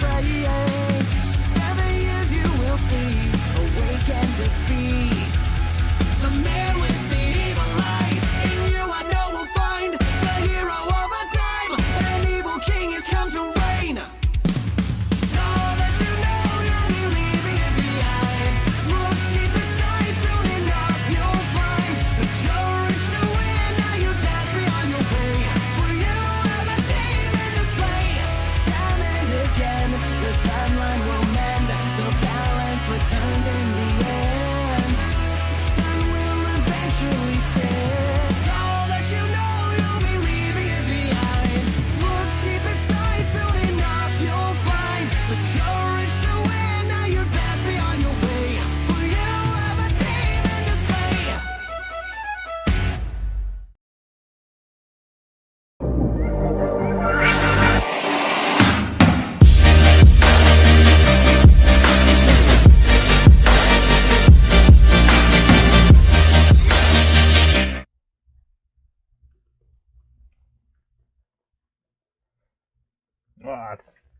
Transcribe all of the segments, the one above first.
betray. 7 years you will see, awake and defeat the man with the evil eyes. In you I know we'll find the hero of our time. An evil king has come to reign. It's all that you know, you'll be leaving it behind. Look deep inside, soon enough you'll find the courage to win. Now you pass beyond your pain. For you have a demon to slay. Time and again, the timeline will mend. The balance returns in the end. The sun will eventually set. It's all that you know, you'll be leaving it behind. Look deep inside, soon enough you'll find the courage to win. Now you're past beyond your way. For you have a demon to slay. Well, I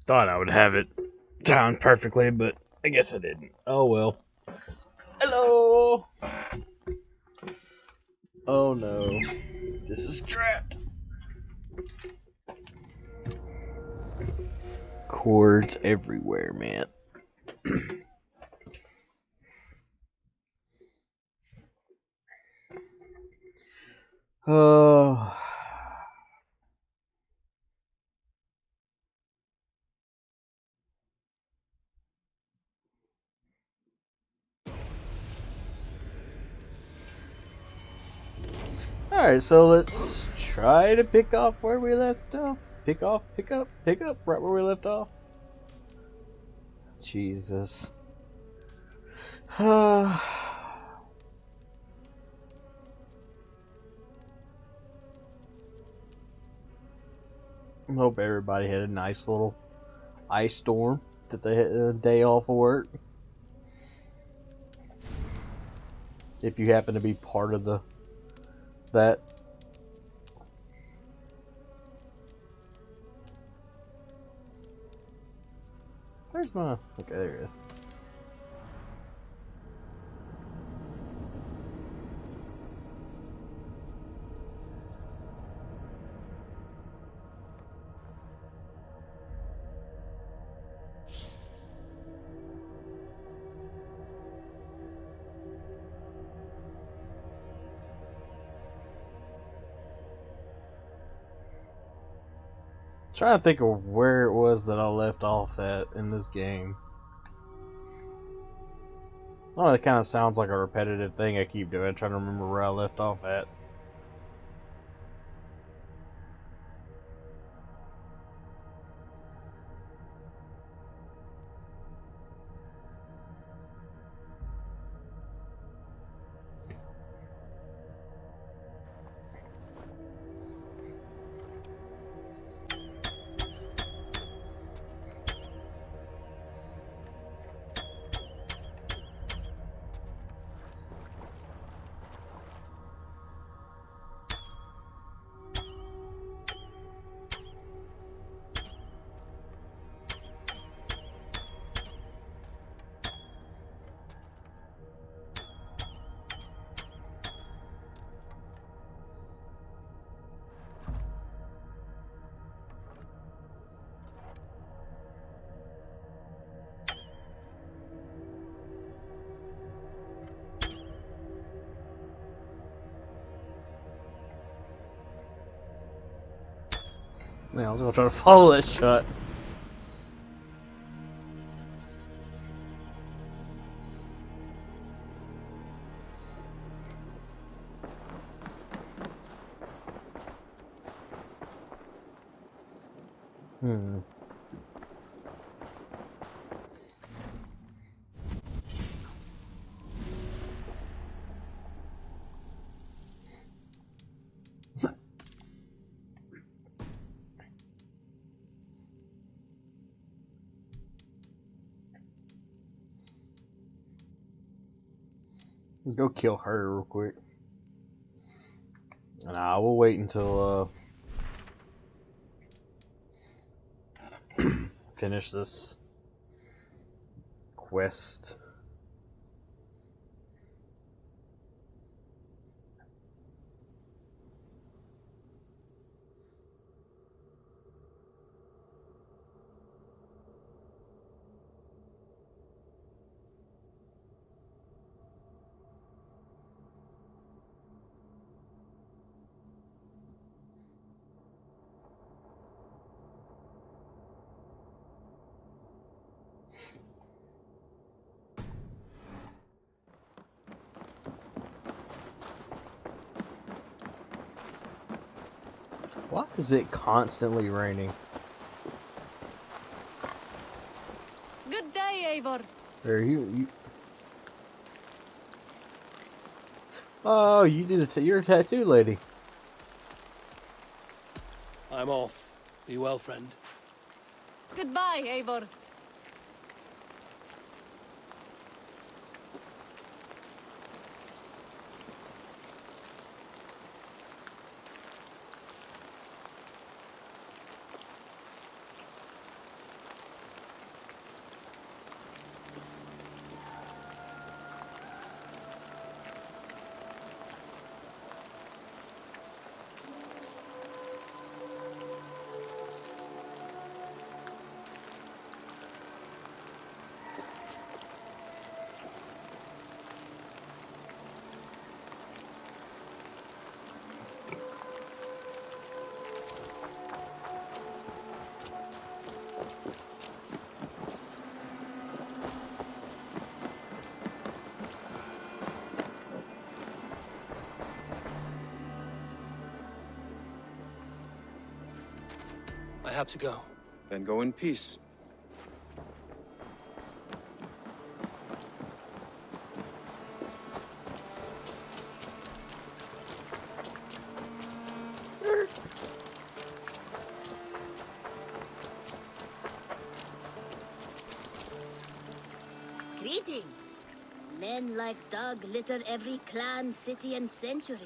thought I would have it down perfectly, but I guess I didn't. Oh well. Hello! Oh no. This is trapped. Cords everywhere, man. Oh. Alright, so let's try to pick off where we left off. Pick up right where we left off. Jesus. Hope everybody had a nice little ice storm that they had a day off of work. If you happen to be part of that. Where's my... Okay, there it is. Trying to think of where it was that I left off at in this game. Oh, it kind of sounds like a repetitive thing I keep doing, trying to remember where I left off at. Man, I was gonna try to follow that shot. Go kill her real quick. Nah, we'll wait until finish this quest. Why is it constantly raining? Good day, Eivor. Or you Oh, you did you're a tattoo lady. I'm off. Be well, friend. Goodbye, Eivor. I have to go. Then go in peace. Greetings. Men like Doug litter every clan, city, and century.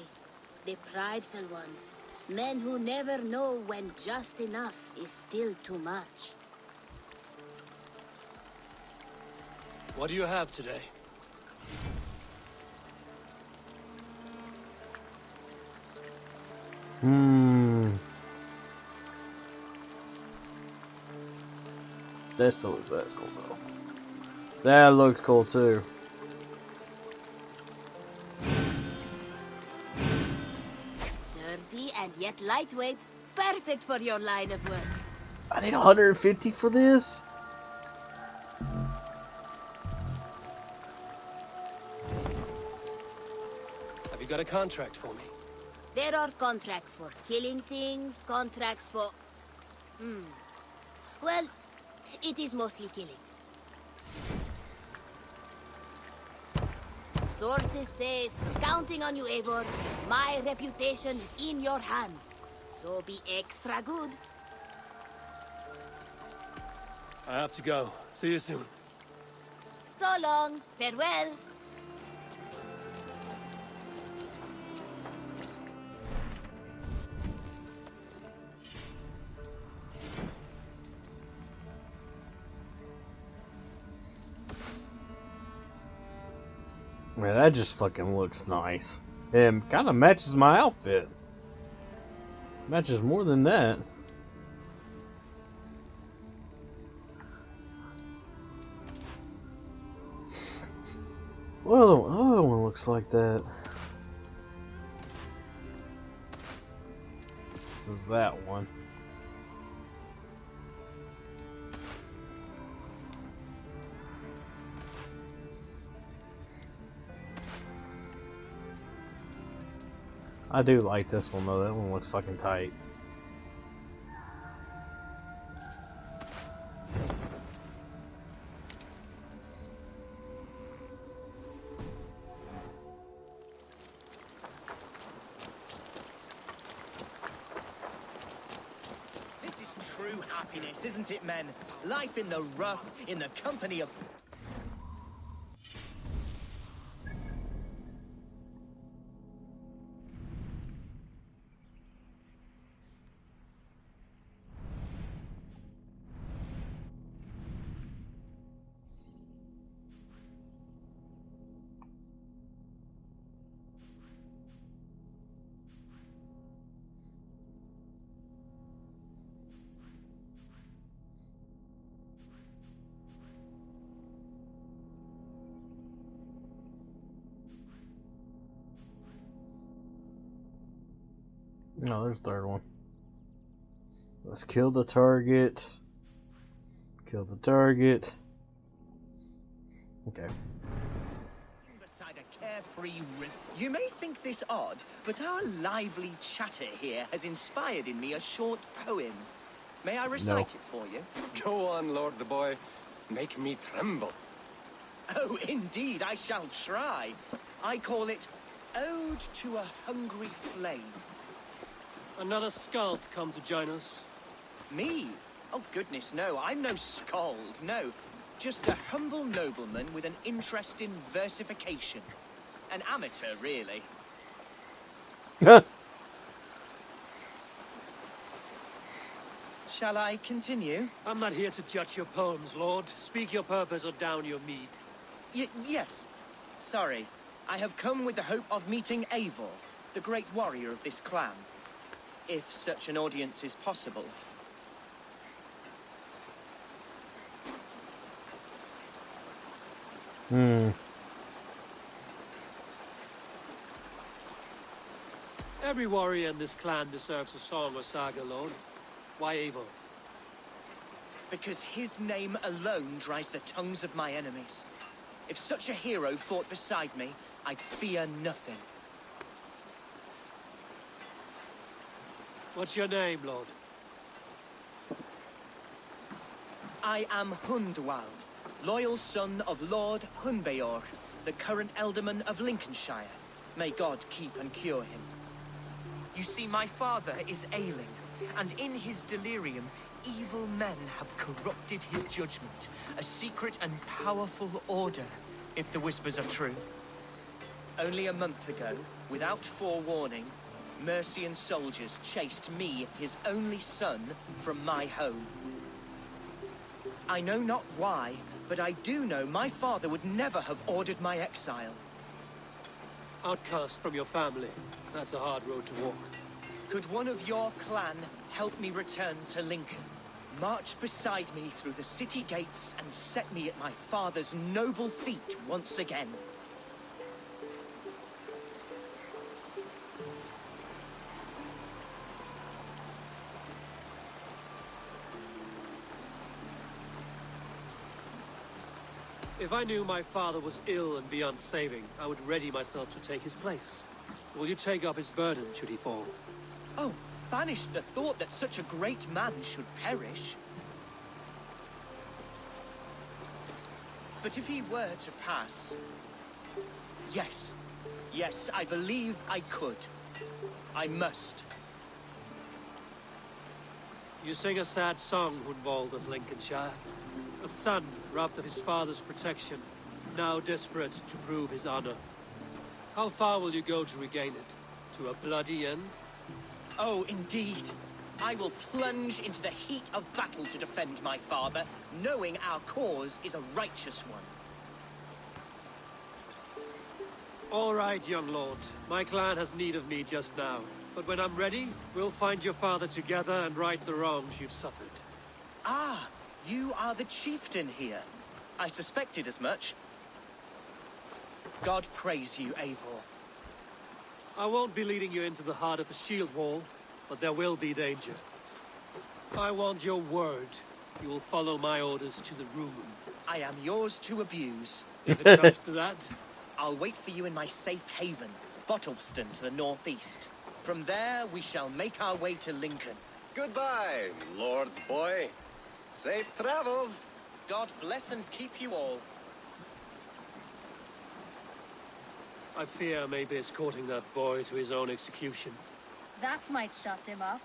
The prideful ones. Men who never know when just enough is still too much. What do you have today? That still looks that's cool though. That looks cool too. Sturdy and yet lightweight. Perfect for your line of work. I need 150 for this. Have you got a contract for me? There are contracts for killing things, contracts for... Well, it is mostly killing. Sources say, counting on you, Eivor. My reputation is in your hands. So be extra good. I have to go. See you soon. So long. Farewell. Man, that just fucking looks nice. It kind of matches my outfit. Matches more than that. Well, the other one looks like that. It was that one. I do like this one though, that one looks fucking tight. This is true happiness, isn't it, men? Life in the rough, in the company of... No, there's a third one. Let's kill the target. Kill the target. Okay. Beside a carefree you may think this odd, but our lively chatter here has inspired in me a short poem. May I recite it for you? Go on, Lord the Boy. Make me tremble. Oh, indeed, I shall try. I call it Ode to a Hungry Flame. Another skald come to join us. Me? Oh, goodness, no. I'm no skald, no. Just a humble nobleman with an interest in versification. An amateur, really. Shall I continue? I'm not here to judge your poems, Lord. Speak your purpose or down your mead. Yes. Sorry. I have come with the hope of meeting Eivor, the great warrior of this clan. If such an audience is possible. Every warrior in this clan deserves a song or saga, Lord. Why Eivor? Because his name alone dries the tongues of my enemies. If such a hero fought beside me, I'd fear nothing. What's your name, Lord? I am Hundwald, loyal son of Lord Hunbeor, the current Elderman of Lincolnshire. May God keep and cure him. You see, my father is ailing, and in his delirium, evil men have corrupted his judgment. A secret and powerful order, if the whispers are true. Only a month ago, without forewarning, Mercian soldiers chased me, his only son, from my home. I know not why, but I do know my father would never have ordered my exile. Outcast from your family. That's a hard road to walk. Could one of your clan help me return to Lincoln? March beside me through the city gates and set me at my father's noble feet once again. If I knew my father was ill and beyond saving, I would ready myself to take his place. Will you take up his burden, should he fall? Oh, banish the thought that such a great man should perish. But if he were to pass... Yes. Yes, I believe I could. I must. You sing a sad song, Hundwald of Lincolnshire. A son, robbed of his father's protection, now desperate to prove his honor. How far will you go to regain it? To a bloody end? Oh, indeed. I will plunge into the heat of battle to defend my father, knowing our cause is a righteous one. All right, young lord. My clan has need of me just now. But when I'm ready, we'll find your father together and right the wrongs you've suffered. Ah, you are the chieftain here. I suspected as much. God praise you, Eivor. I won't be leading you into the heart of the shield wall, but there will be danger. I want your word. You will follow my orders to the room. I am yours to abuse. If it comes to that, I'll wait for you in my safe haven, Bottleston to the northeast. From there, we shall make our way to Lincoln. Goodbye, Lord Boy. Safe travels. God bless and keep you all. I fear I may be escorting that boy to his own execution. That might shut him up.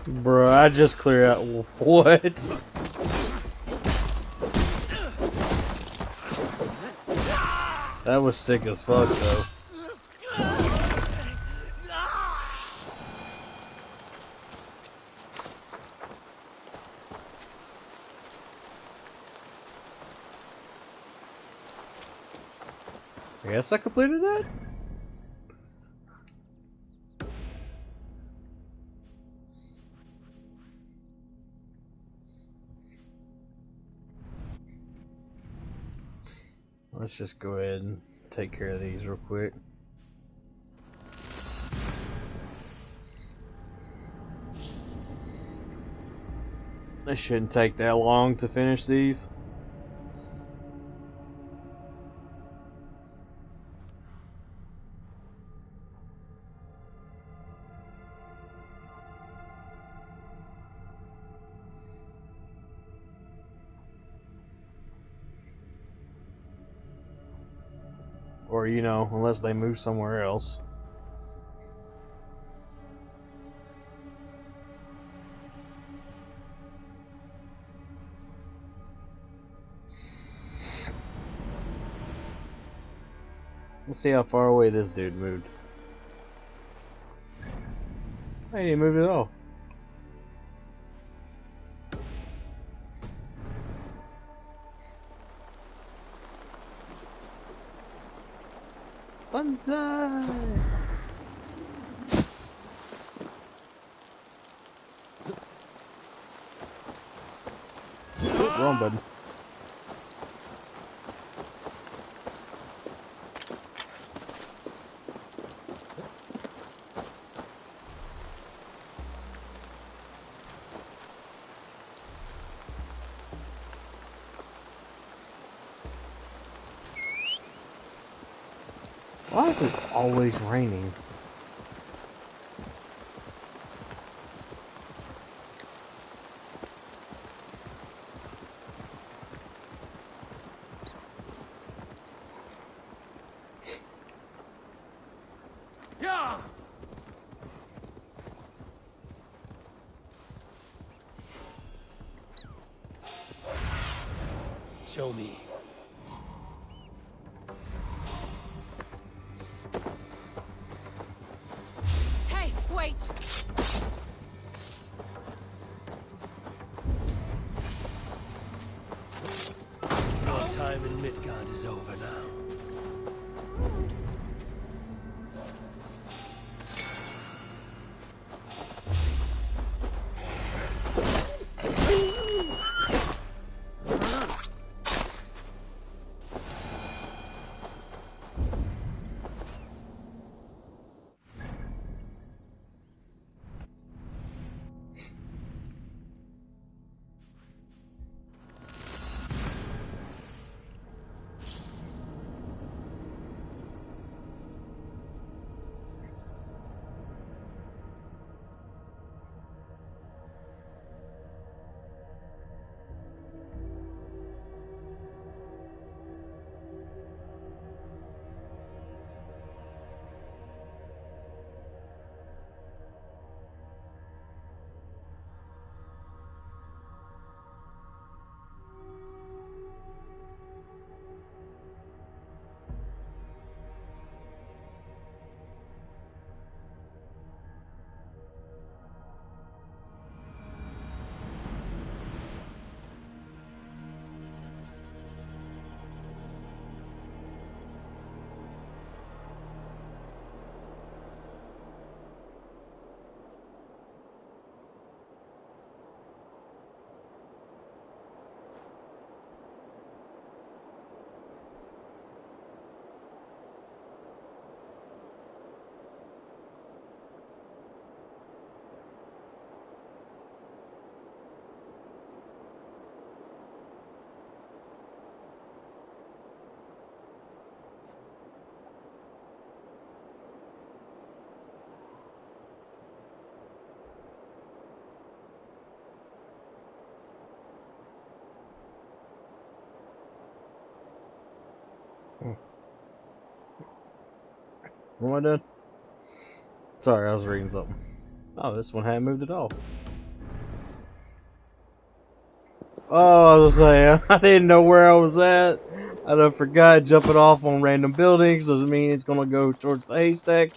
Bruh, I just cleared out. What? That was sick as fuck, though. I guess I completed that? Let's just go ahead and take care of these real quick. It shouldn't take that long to finish these. Or, you know, unless they move somewhere else. Let's see how far away this dude moved. Hey, he moved at all. Banzai! Oh, wrong button. Why is it always raining? Yeah! Show me. Hey, wait! Your time in Midgard is over now. What am I doing? Sorry, I was reading something. Oh, this one hadn't moved at all. Oh, I was saying, I didn't know where I was at. I done forgot jumping off on random buildings doesn't mean it's gonna go towards the haystack.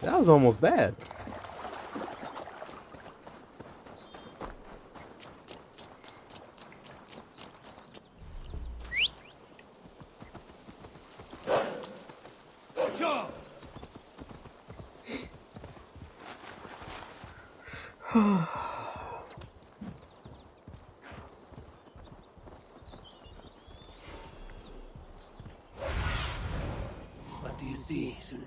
That was almost bad. What do you see, Sun?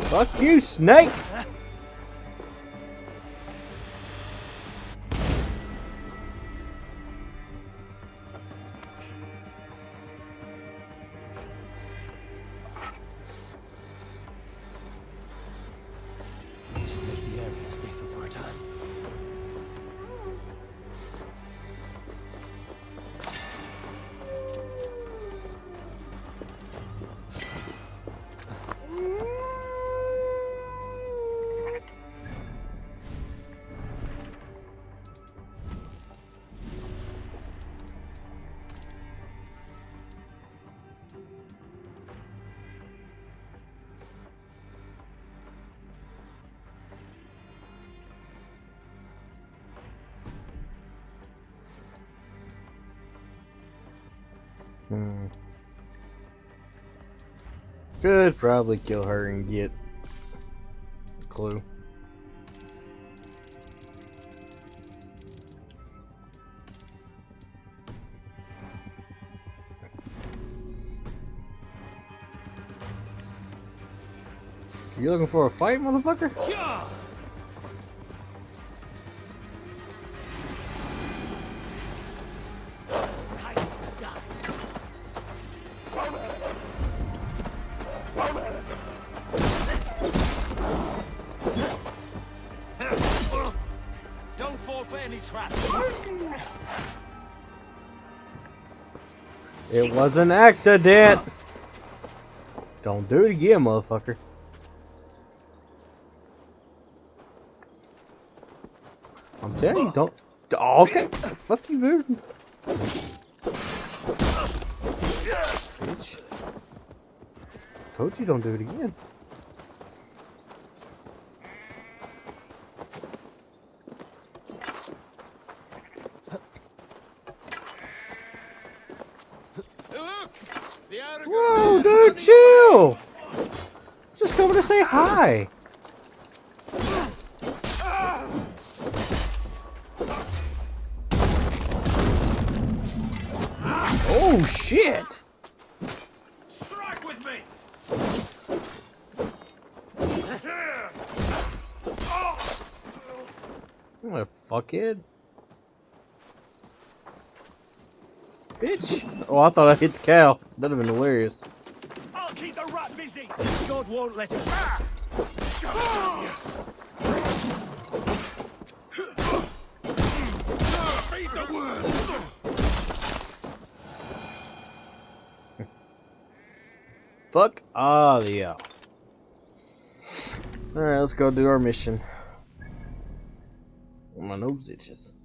Fuck you, snake! Should make the area safer for a time. Could probably kill her and get a clue. You looking for a fight, motherfucker? Don't fall for any trap. It was an accident! Don't do it again, motherfucker. I'm telling you, don't. Oh, okay. Fuck you, dude. Bitch. Told you don't do it again. Whoa, dude, chill! Just coming to say hi. Oh shit! Strike with me. What a fuckhead. Bitch! Oh, I thought I hit the cow. That'd have been hilarious. I'll keep the rat busy. God won't let us. Feed the word. Fuck ah yeah. Alright, let's go do our mission. My nose itches.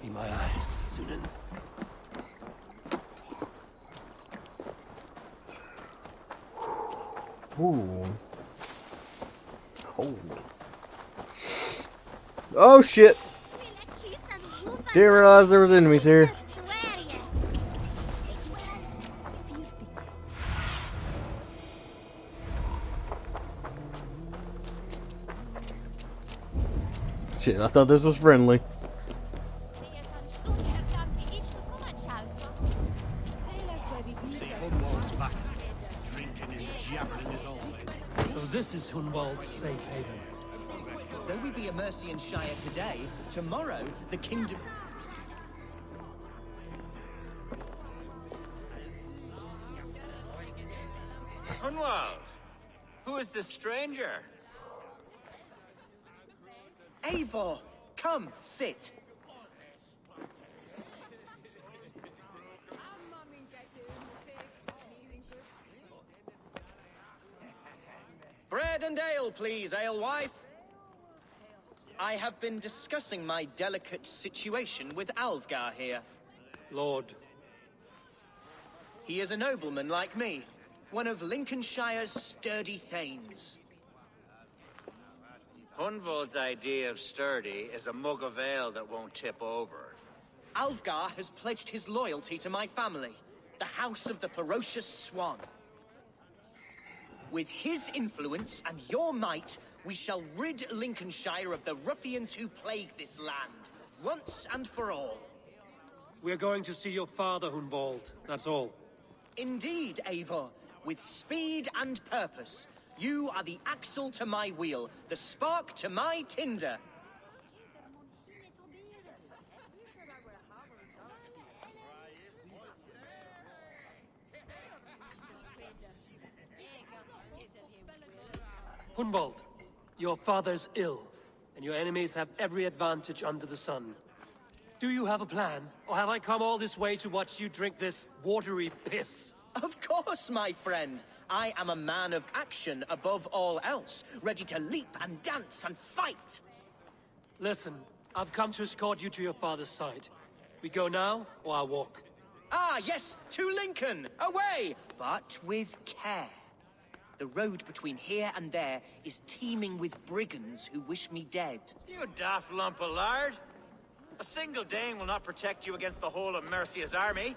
Be my eyes, Sunan. Ooh. Cold. Oh shit! Didn't realize there was enemies here. Shit, I thought this was friendly. So this is Hunwald's safe haven. Though we be a Mercian Shire today, tomorrow the kingdom... Hunwald, who is this stranger? Eivor, come, sit. Bread and ale, please, alewife. I have been discussing my delicate situation with Alvgar here. Lord, He is a nobleman like me, one of Lincolnshire's sturdy thanes. Hunwald's idea of sturdy is a mug of ale that won't tip over. Alvgar has pledged his loyalty to my family, the House of the Ferocious Swan. With his influence and your might, we shall rid Lincolnshire of the ruffians who plague this land, once and for all. we're going to see your father, Hunwald. That's all. Indeed, Eivor, with speed and purpose. You are the axle to my wheel, the spark to my tinder. Hunwald, your father's ill, and your enemies have every advantage under the sun. Do you have a plan, or have I come all this way to watch you drink this watery piss? Of course, my friend. I am a man of action above all else, ready to leap and dance and fight. Listen, I've come to escort you to your father's side. We go now, or I walk? Ah, yes, to Lincoln, away, but with care. The road between here and there is teeming with brigands who wish me dead. You daft lump of lard. A single Dane will not protect you against the whole of Mercia's army.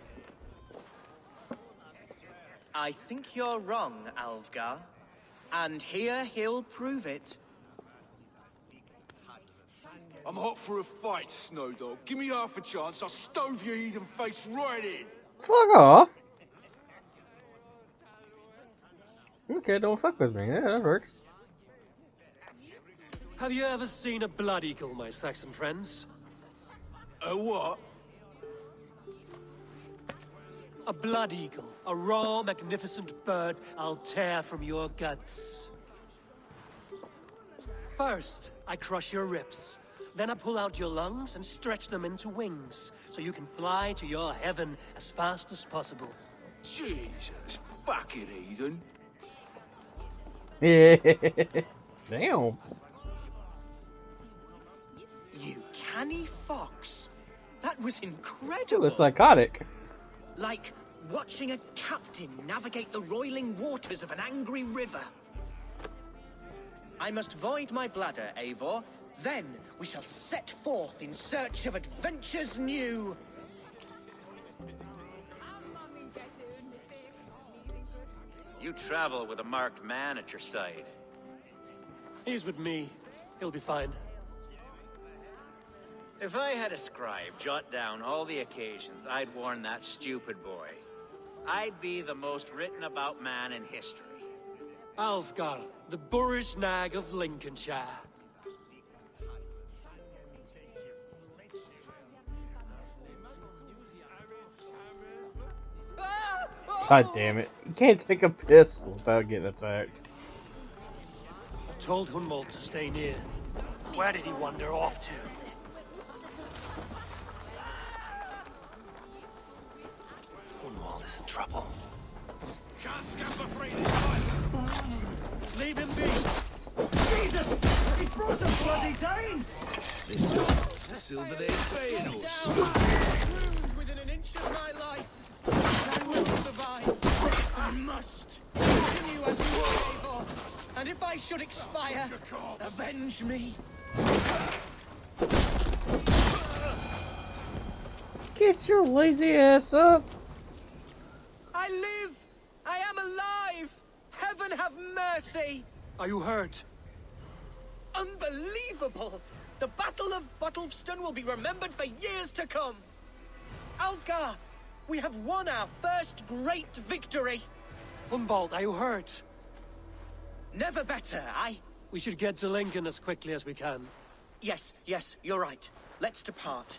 I think you're wrong, Alvgar. And here he'll prove it. I'm hot for a fight, Snowdog. Give me half a chance, I'll stove your heathen face right in. Fuck off. Okay, don't fuck with me. Yeah, that works. Have you ever seen a blood eagle, my Saxon friends? A what? A blood eagle. A raw, magnificent bird I'll tear from your guts. First, I crush your ribs. Then I pull out your lungs and stretch them into wings, so you can fly to your heaven as fast as possible. Jesus, fucking heathen. Yeah. Damn. You canny fox. That was It incredible. was psychotic. Like watching a captain navigate the roiling waters of an angry river. I must void my bladder, Eivor. Then we shall set forth in search of adventures new. You travel with a marked man at your side. He's with me. He'll be fine. If I had a scribe jot down all the occasions I'd warn that stupid boy, I'd be the most written about man in history. Alvgar, the boorish nag of Lincolnshire. God damn it. You can't take a piss without getting attacked. I told Hunwald to stay near. Where did he wander off to? Hunwald is in trouble. Leave him be! Jesus! He brought the bloody Danes! Ruined within an inch of my life. But I will survive. I must continue as you were, Eivor. And if I should expire, avenge me. Get your lazy ass up! I live! I am alive! Heaven have mercy! Are you hurt? Unbelievable! The Battle of Bottlefston will be remembered for years to come! Alfgar! We have won our first great victory! Hunwald, are you hurt? Never better, We should get to Lincoln as quickly as we can. Yes, you're right. Let's depart.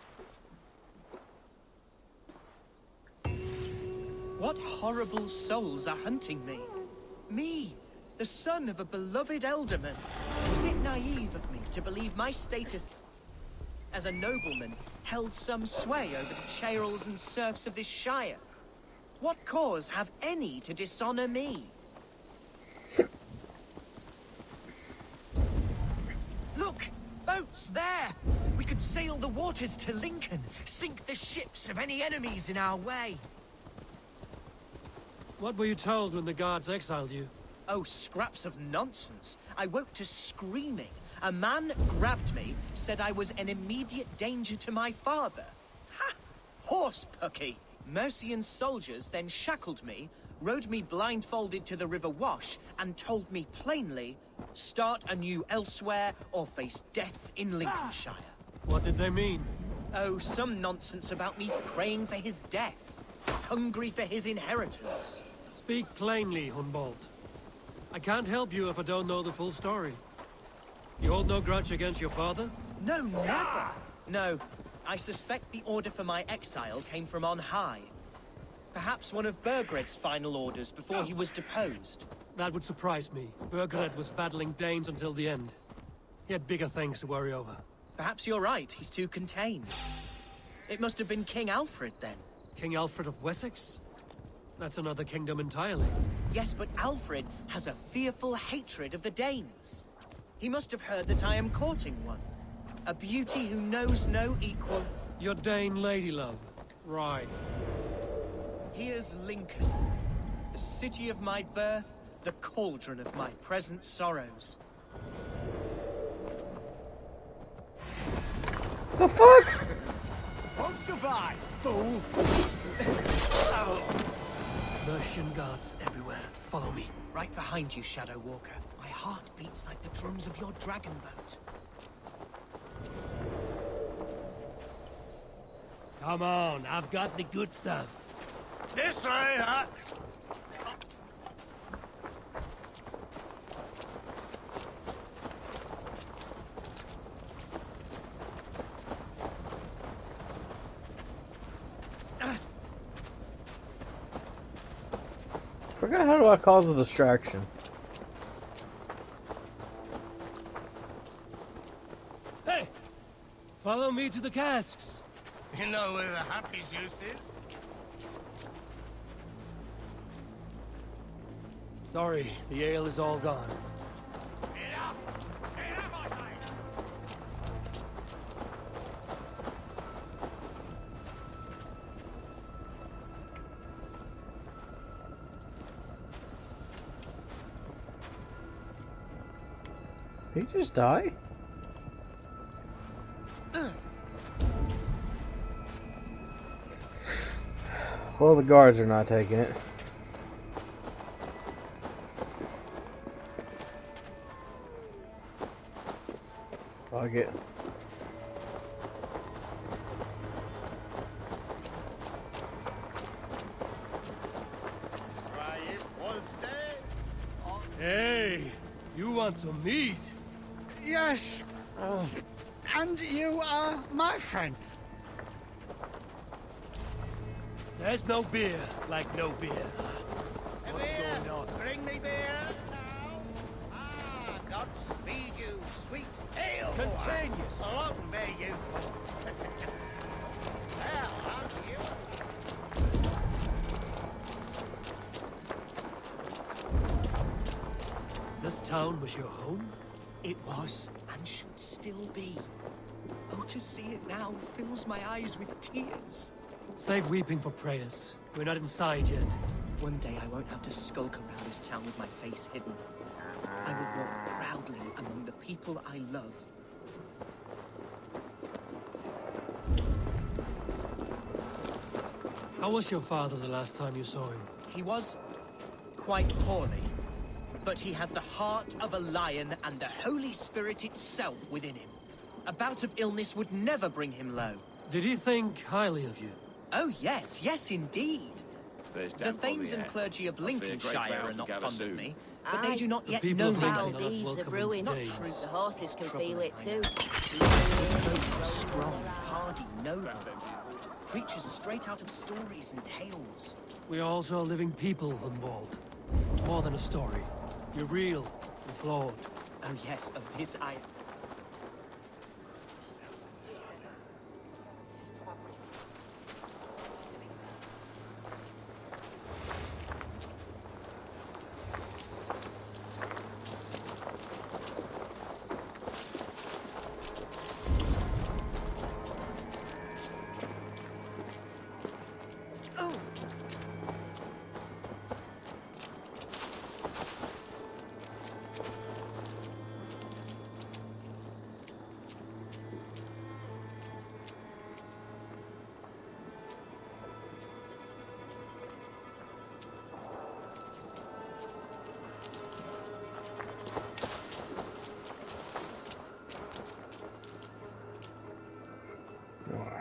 What horrible souls are hunting me? Me, the son of a beloved elderman. Was it naive of me to believe my status as a nobleman held some sway over the churls and serfs of this shire? What cause have any to dishonor me? Look! Boats there! We could sail the waters to Lincoln, sink the ships of any enemies in our way. What were you told when the guards exiled you? Oh, scraps of nonsense. I woke to screaming. A man grabbed me, said I was an immediate danger to my father. Ha! Horse-pucky! Mercian soldiers then shackled me, rode me blindfolded to the River Wash, and told me plainly, start anew elsewhere or face death in Lincolnshire. What did they mean? Oh, some nonsense about me praying for his death, hungry for his inheritance. Speak plainly, Hunwald. I can't help you if I don't know the full story. You hold no grudge against your father? No, never! No, I suspect the order for my exile came from on high. Perhaps one of Burgred's final orders before he was deposed. That would surprise me. Burgred was battling Danes until the end. He had bigger things to worry over. Perhaps you're right, he's too contained. It must have been King Alfred, then. King Alfred of Wessex? That's another kingdom entirely. Yes, but Alfred has a fearful hatred of the Danes. He must have heard that I am courting one. A beauty who knows no equal. Your Dane lady love. Right. Here's Lincoln. The city of my birth, the cauldron of my present sorrows. The fuck? Won't survive, fool! Mercian guards everywhere. Follow me. Right behind you, Shadow Walker. My heart beats like the drums of your dragon boat. Come on, I've got the good stuff. This way, Huck. Forgot how do I cause a distraction? Hey! Follow me to the casks. You know where the happy juice is? Sorry, the ale is all gone. Enough! Enough, I say! Did he just die? Well, the guards are not taking it. Fuck it. Hey, you want some meat? Yes. And you are my friend. There's no beer like no beer. What's going on? Bring me beer now. Ah, God speed you, sweet ale. Contain yourself. Long may you. Well, aren't you? This town was your home? It was, and should still be. Oh, to see it now fills my eyes with tears. Save weeping for prayers. We're not inside yet. One day I won't have to skulk around this town with my face hidden. I will walk proudly among the people I love. How was your father the last time you saw him? He was quite poorly, but he has the heart of a lion and the Holy Spirit itself within him. A bout of illness would never bring him low. Did he think highly of you? Oh yes, yes indeed. There's The damp on thanes and air. clergy of I fear great Lincolnshire clouds are will not gather fond of soon. me, but they do not The yet people know of me. Lincoln Foul are not deeds are welcome brewing. into Not Danes. true. The horses can feel it too. Strong, hardy, noble. Creatures straight out of stories and tales. We are also a living people, Hunwald. More than a story. We're real and flawed. Oh yes, of this I...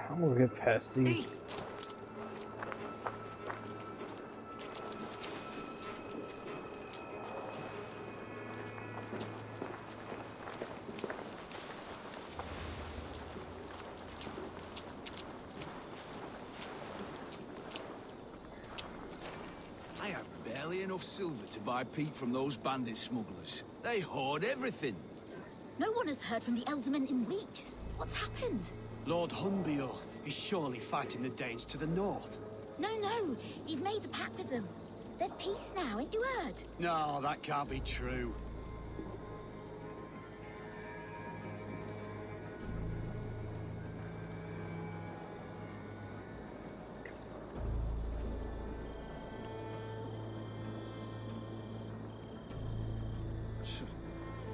I'm gonna get past these. I have barely enough silver to buy peat from those bandit smugglers. They hoard everything. No one has heard from the Elderman in weeks. What's happened? Lord Hunbeor is surely fighting the Danes to the north. No. He's made a pact with them. There's peace now, ain't you heard? No, that can't be true.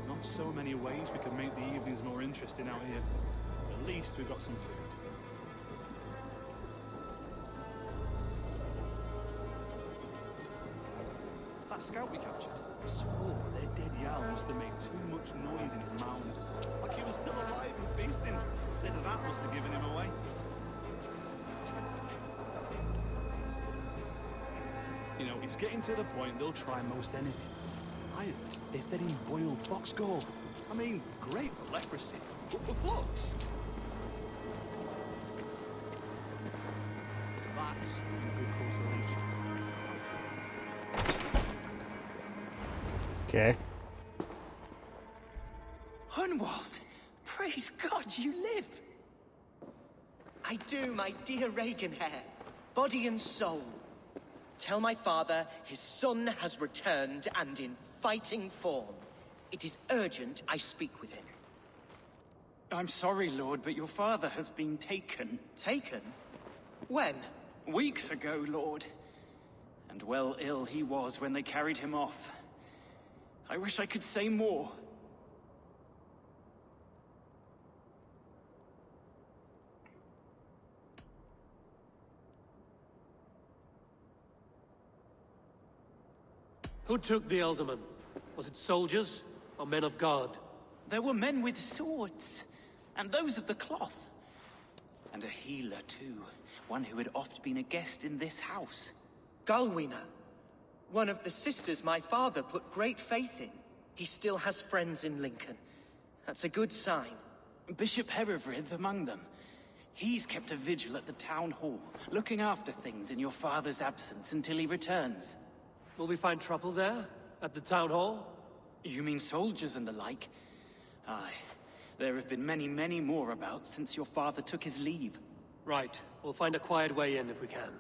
Not so many ways we could make the evenings more interesting out here. At least we've got some food. That scout we captured swore their dead Jarl must have made too much noise in his mound. Like he was still alive and feasting. Said that must have given him away. You know, it's getting to the point they'll try most anything. I heard they fed him boiled fox gore. I mean, great for leprosy, but for floods. That's a good consolation. Okay. Hunwald! Praise God you live! I do, my dear Regenhair. Body and soul. Tell my father his son has returned and in fighting form. It is urgent I speak with him. I'm sorry, Lord, but your father has been taken. Taken? When? Weeks ago, Lord. And well ill he was when they carried him off. I wish I could say more. Who took the Elderman? Was it soldiers or men of God? There were men with swords, and those of the cloth. And a healer, too. One who had oft been a guest in this house. Galwina. One of the sisters my father put great faith in. He still has friends in Lincoln. That's a good sign. Bishop Herefrith among them. He's kept a vigil at the town hall, looking after things in your father's absence until he returns. Will we find trouble there? At the town hall? You mean soldiers and the like? Aye. There have been many, many more about since your father took his leave. Right. We'll find a quiet way in if we can.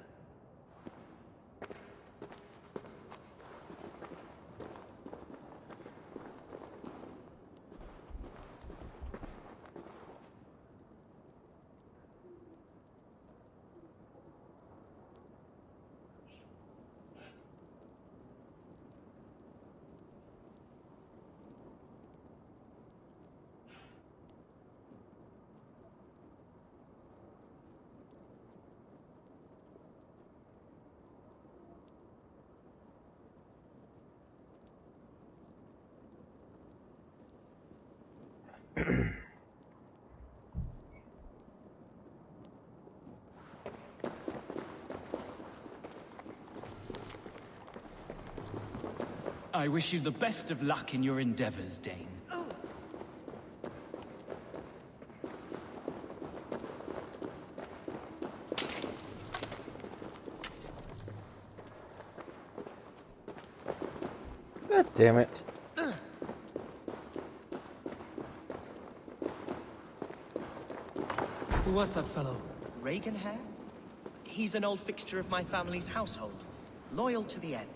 I wish you the best of luck in your endeavors, Dane. God damn it. Who was that fellow? Reaganhair? He's an old fixture of my family's household. Loyal to the end.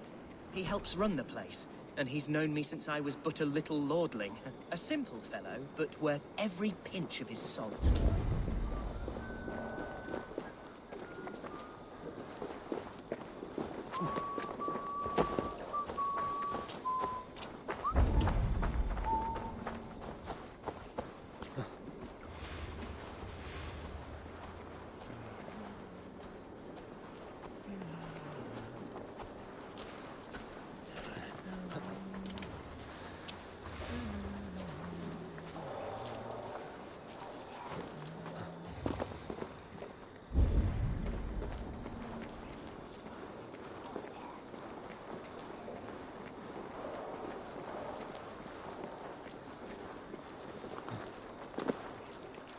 He helps run the place, and he's known me since I was but a little lordling. A simple fellow, but worth every pinch of his salt.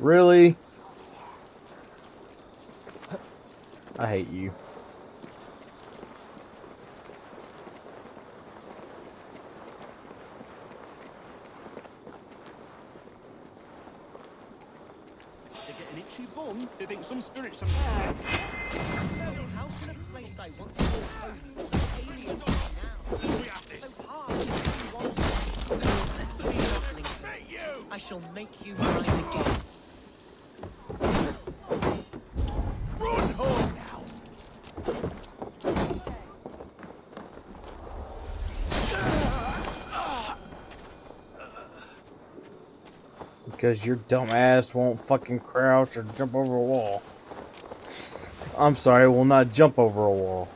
Really? I hate you. They get an itchy bum, they think some spirit's on How can a place I once called home be so alien to me now? We have this. So hard to be wanted. Fear not, Lincoln. I shall make you mine again. Run home now! Because your dumb ass won't fucking crouch or jump over a wall. I'm sorry, will not jump over a wall.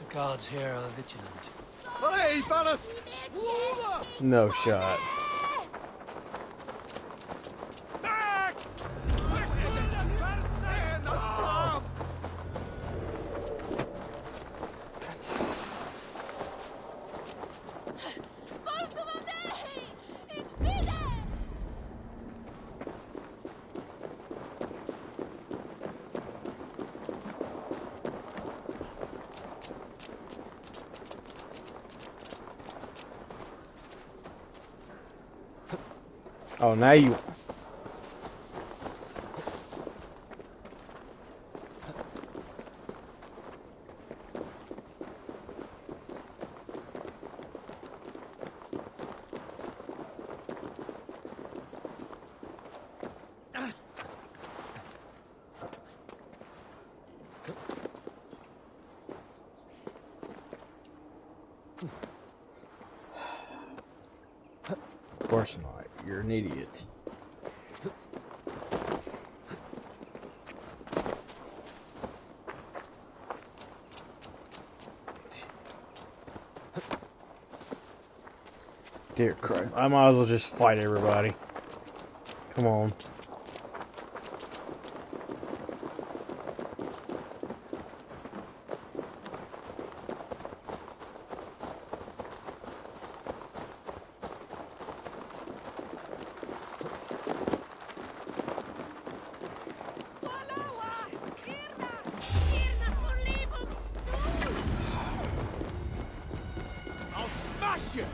The guards here are vigilant. Hey, Ballas! No shot. Oh, now you... Of course not. You're an idiot. Dear Christ, I might as well just fight everybody. Come on. I'll smash you!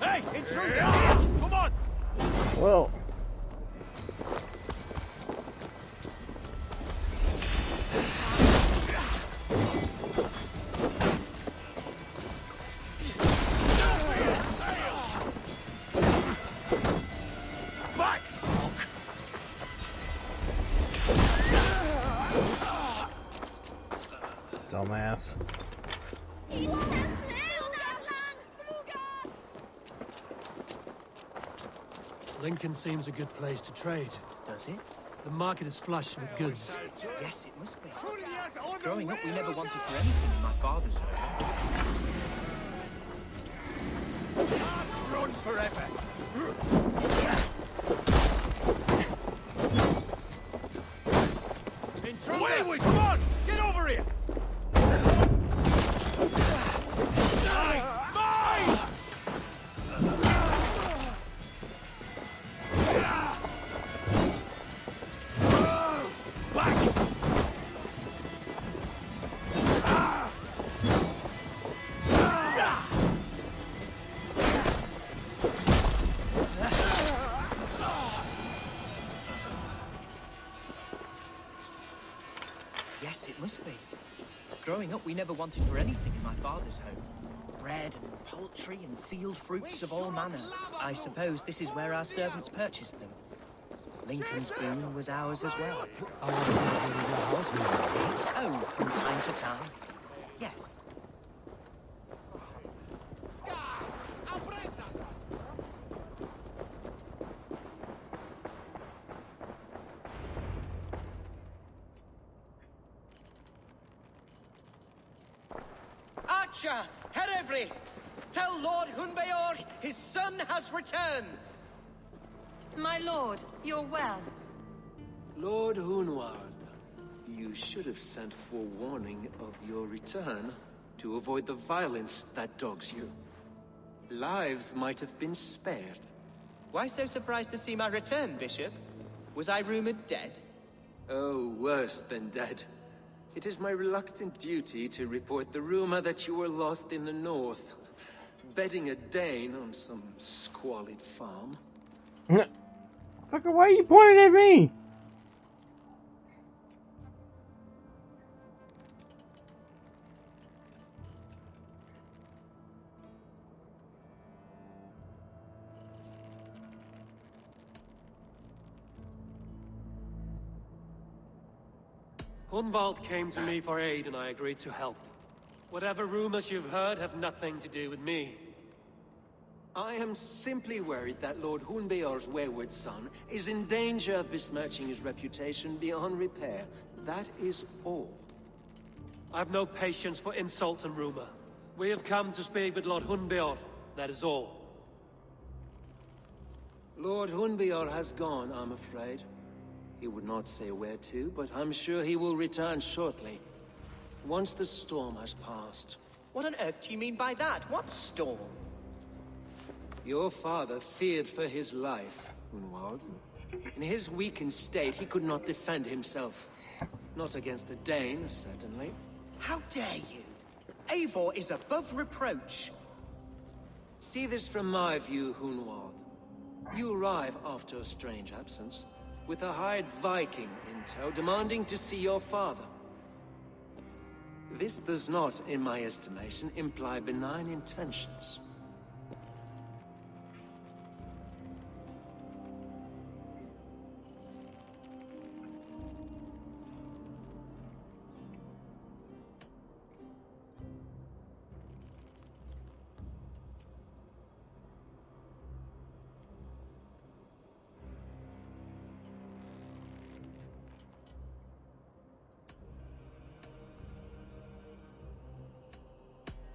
Hey, intruder! Come on! Well... Back! Dumbass. Lincoln seems a good place to trade. Does it? The market is flush with goods. Yes, it must be. Growing up, we never wanted for anything in my father's home. Run forever. Wait, wait, come on! Get over here! Mine! Yes, it must be. Growing up, we never wanted for anything in my father's home. Bread and poultry and field fruits of all manner. I suppose this is where our servants purchased them. Lincoln's boon was ours as well. Oh, from time to time. Yes. Archer, Herevri, tell Lord Hunbeor his son has returned. My lord, you're well. Lord Hunwald, you should have sent forewarning of your return to avoid the violence that dogs you. Lives might have been spared. Why so surprised to see my return, Bishop? Was I rumored dead? Oh, worse than dead. It is my reluctant duty to report the rumor that you were lost in the north, bedding a Dane on some squalid farm. Fucker, why are you pointing at me? Hunwald came to me for aid and I agreed to help. Whatever rumors you've heard have nothing to do with me. I am simply worried that Lord Hunbeor's wayward son is in danger of besmirching his reputation beyond repair. That is all. I've no patience for insult and rumor. We have come to speak with Lord Hunbeor, that is all. Lord Hunbeor has gone, I'm afraid. He would not say where to, but I'm sure he will return shortly. Once the storm has passed. What on earth do you mean by that? What storm? Your father feared for his life, Hunwald. In his weakened state, he could not defend himself. Not against a Dane, certainly. How dare you? Eivor is above reproach. See this from my view, Hunwald. You arrive after a strange absence, with a hired Viking in tow demanding to see your father. This does not, in my estimation, imply benign intentions.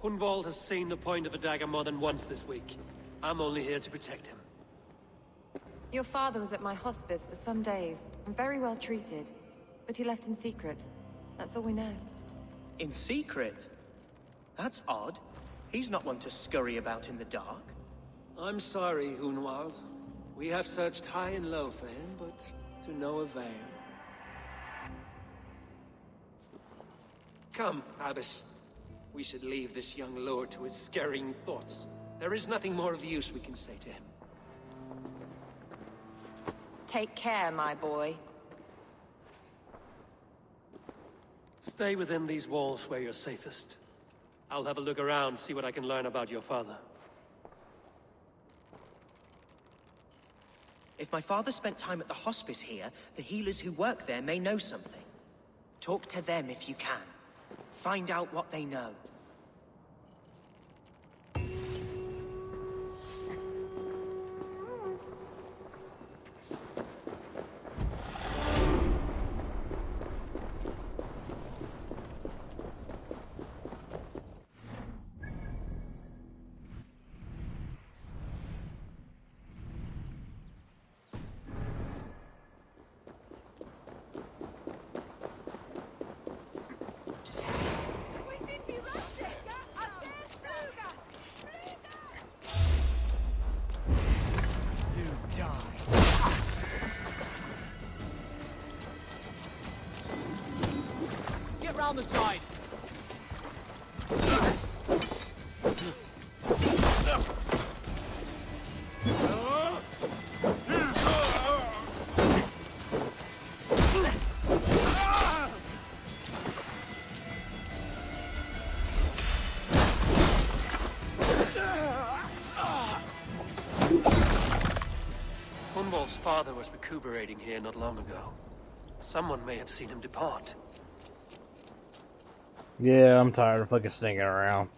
Hunwald has seen the point of a dagger more than once this week. I'm only here to protect him. Your father was at my hospice for some days, and very well treated. But he left in secret. That's all we know. In secret? That's odd. He's not one to scurry about in the dark. I'm sorry, Hunwald. We have searched high and low for him, but to no avail. Come, Abbess. We should leave this young lord to his scurrying thoughts. There is nothing more of use we can say to him. Take care, my boy. Stay within these walls where you're safest. I'll have a look around, see what I can learn about your father. If my father spent time at the hospice here, the healers who work there may know something. Talk to them if you can. find out what they know. Get round the side. Hunwald's father was recuperating here not long ago. Someone may have seen him depart. Yeah, I'm tired of fucking stinging around.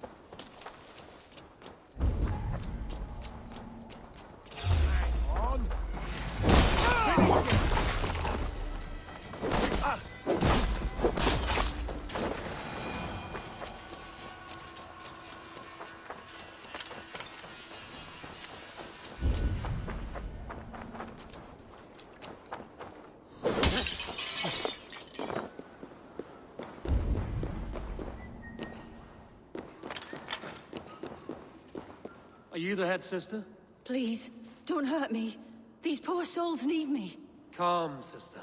Are you the head sister? Please, don't hurt me. These poor souls need me. Calm, sister.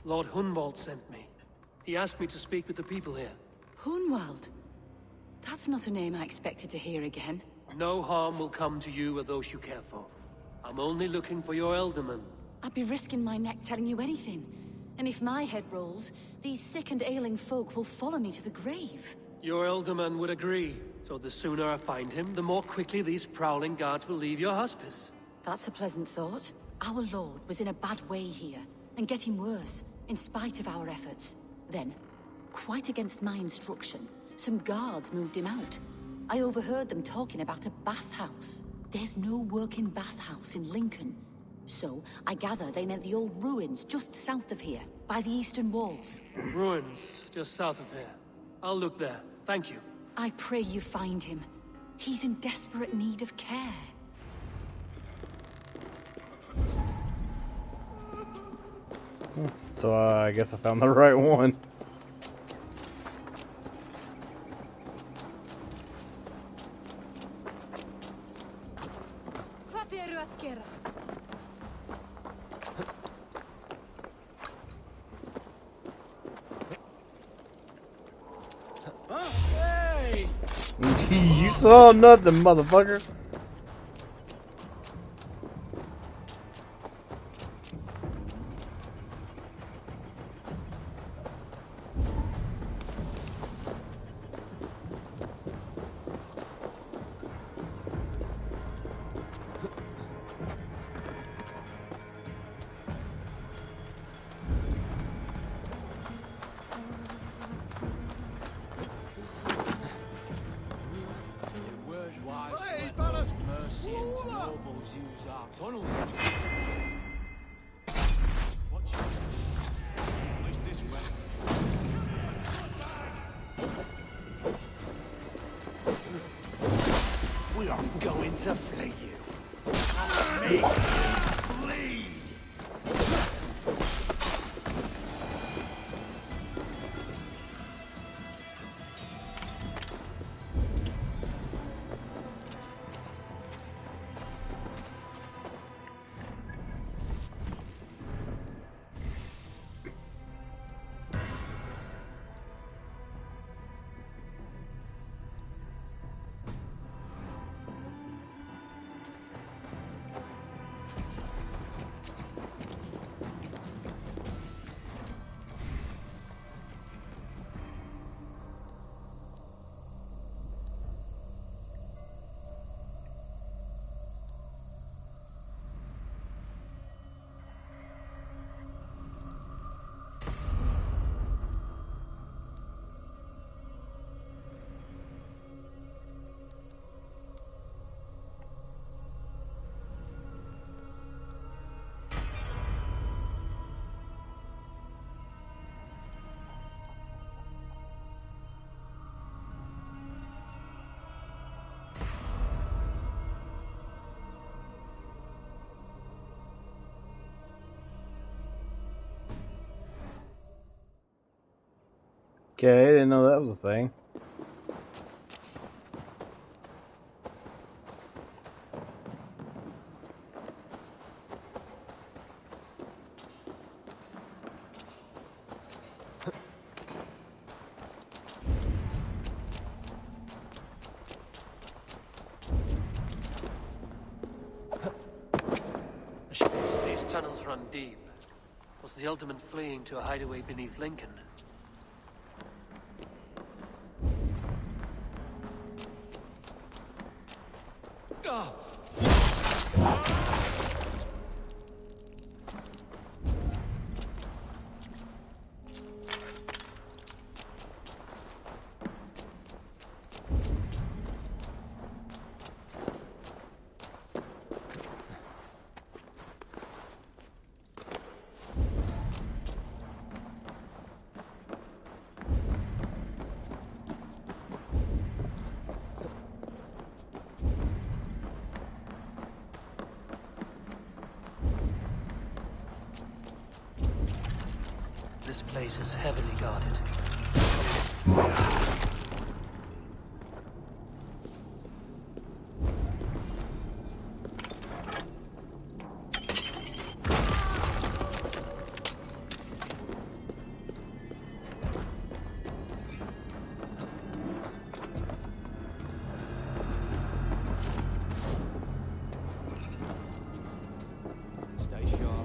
Lord Hunwald sent me. He asked me to speak with the people here. Hunwald? That's not a name I expected to hear again. No harm will come to you or those you care for. I'm only looking for your Elderman. I'd be risking my neck telling you anything. And if my head rolls, these sick and ailing folk will follow me to the grave. Your Elderman would agree. So the sooner I find him, the more quickly these prowling guards will leave your hospice. That's a pleasant thought. Our lord was in a bad way here, and getting worse, in spite of our efforts. Then, quite against my instruction, some guards moved him out. I overheard them talking about a bathhouse. There's no working bathhouse in Lincoln. So, I gather they meant the old ruins just south of here, by the eastern walls. Ruins, just south of here. I'll look there. Thank you. I pray you find him. He's in desperate need of care. So I guess I found the right one. Hey! You saw nothing, motherfucker. We are going to flay you. Make bleed. Okay, didn't know that was a thing. These tunnels run deep. Was the Ultimate fleeing to a hideaway beneath Lincoln? This place is heavily guarded. Stay sharp.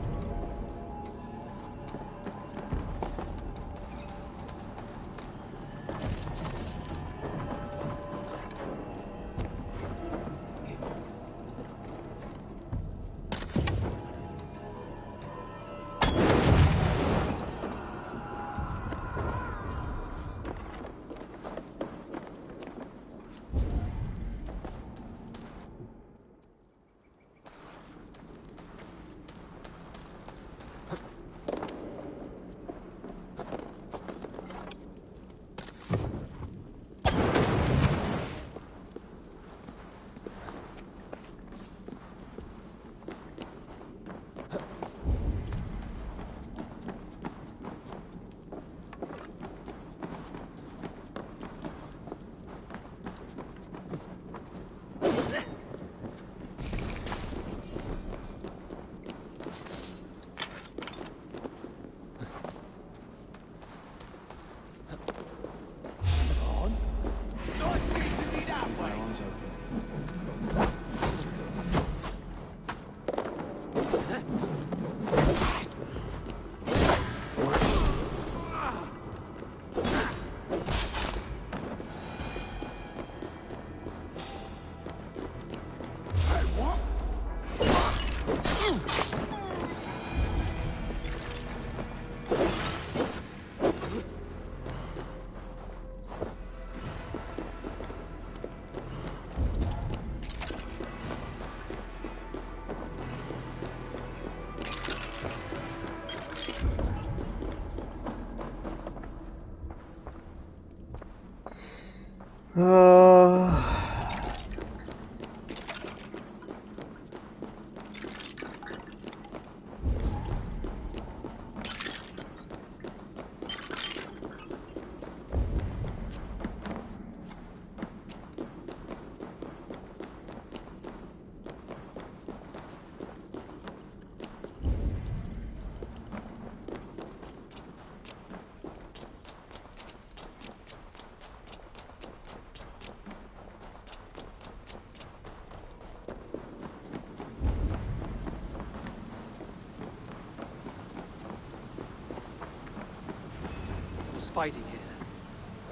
Fighting here.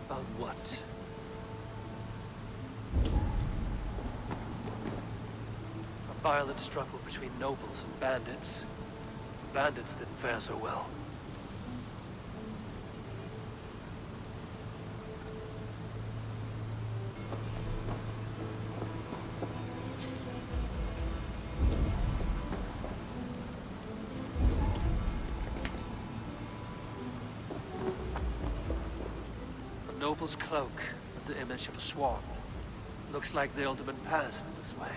About what? A violent struggle between nobles and bandits. The bandits didn't fare so well. Noble's cloak with the image of a swan. Looks like the Ultimate passed this way.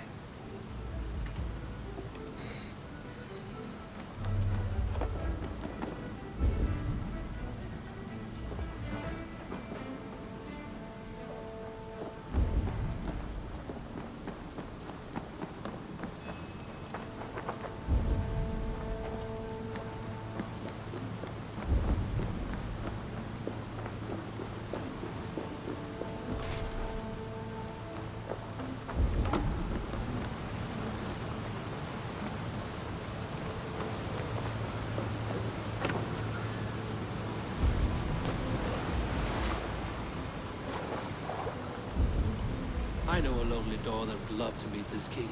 I know a lonely door that would love to meet this key.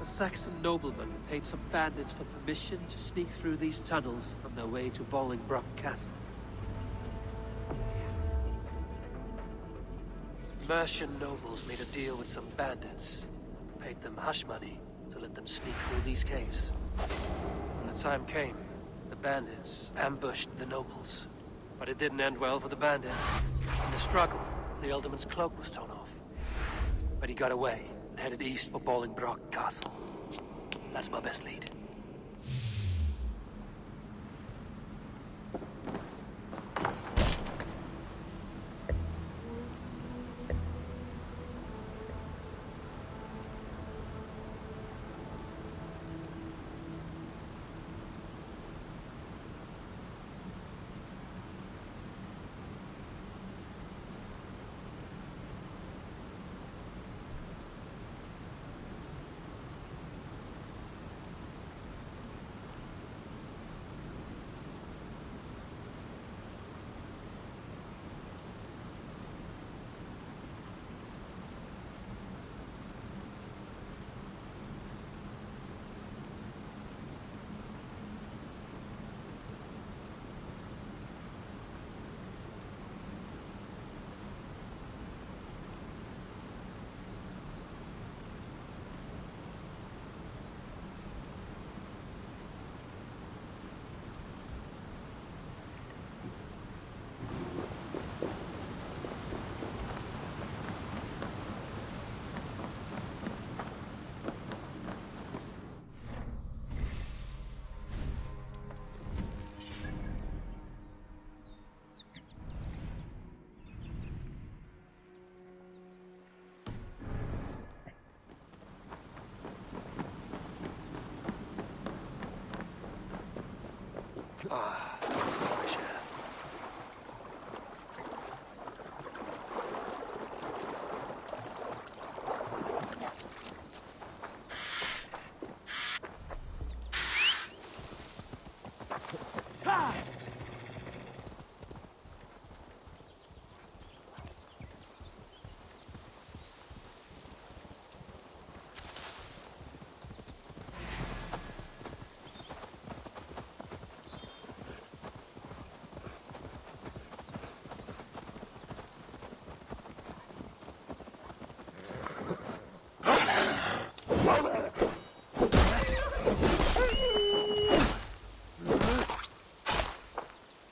A Saxon nobleman paid some bandits for permission to sneak through these tunnels on their way to Bolingbroke Castle. Mercian nobles made a deal with some bandits, paid them hush money to let them sneak through these caves. When the time came, the bandits ambushed the nobles. But it didn't end well for the bandits. In the struggle, the Elderman's cloak was torn off. But he got away and headed east for Bolingbroke Castle. That's my best lead. Ah, fresh air.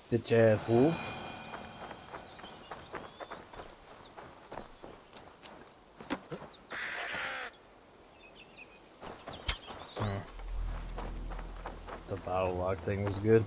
Bitch ass wolf. The battle log thing was good.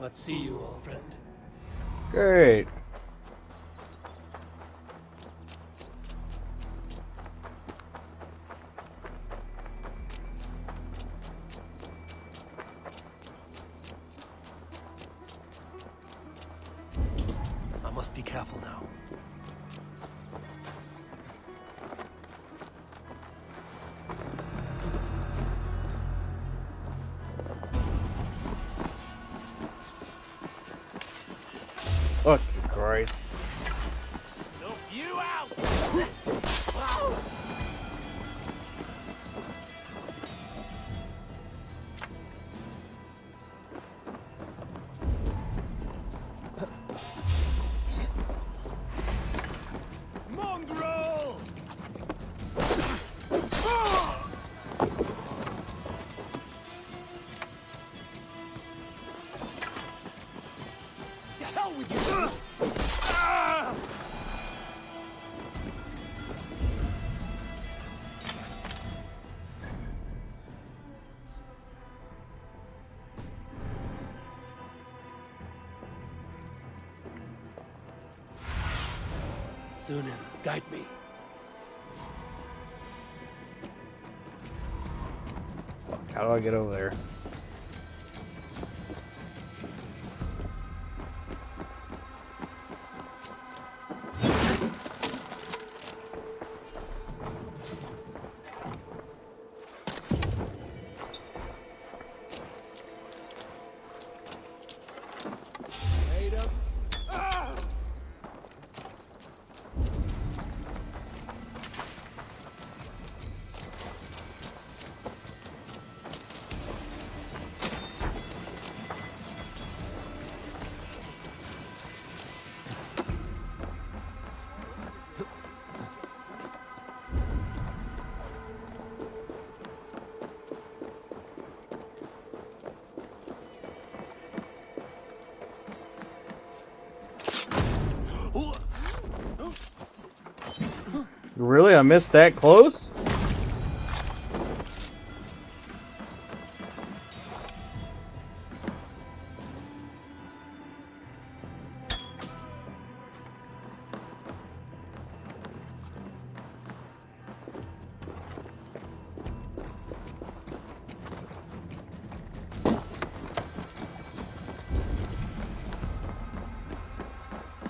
Let's see you, old friend. Great. I must be careful now. Fucking Christ. Mongrel! To hell with you! Zunin, guide me. Fuck, how do I get over there? Really? I missed that close?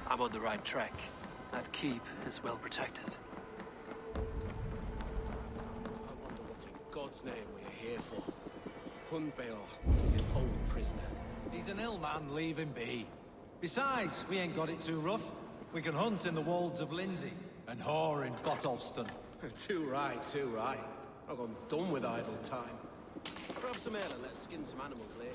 I'm on the right track. That keep is well protected. God's name we're here for. Hunbeor is an old prisoner. He's an ill man, leave him be. Besides, we ain't got it too rough. We can hunt in the wolds of Lindsey and whore in Botolston. Too right, too right. I've gone done with idle time. Grab some ale and let's skin some animals later.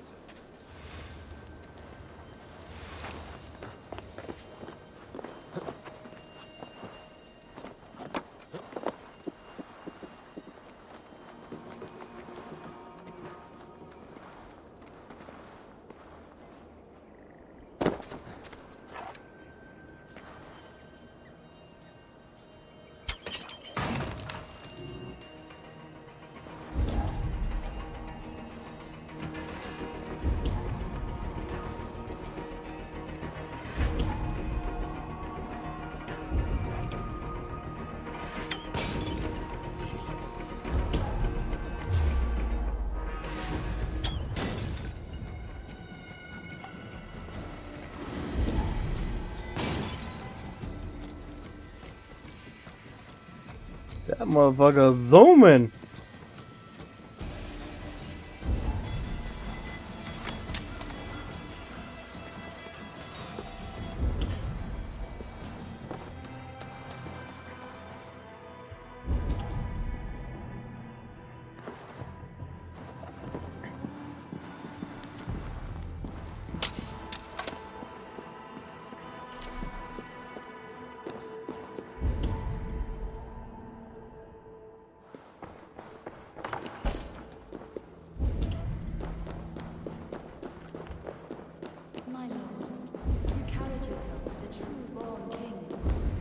That motherfucker zooming. My lord, you carried yourself as a true-born king,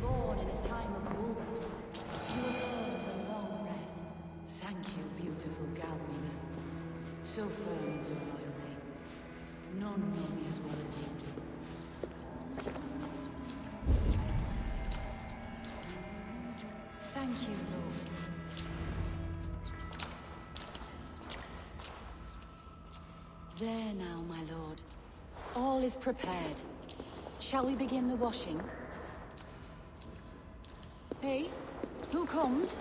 born in a time of wars, to afford a long rest. Thank you, beautiful Galmina. So firm is your loyalty. None know me as well as you do. Thank you, Lord. There now, my lord. All is prepared. Shall we begin the washing? Hey, who comes?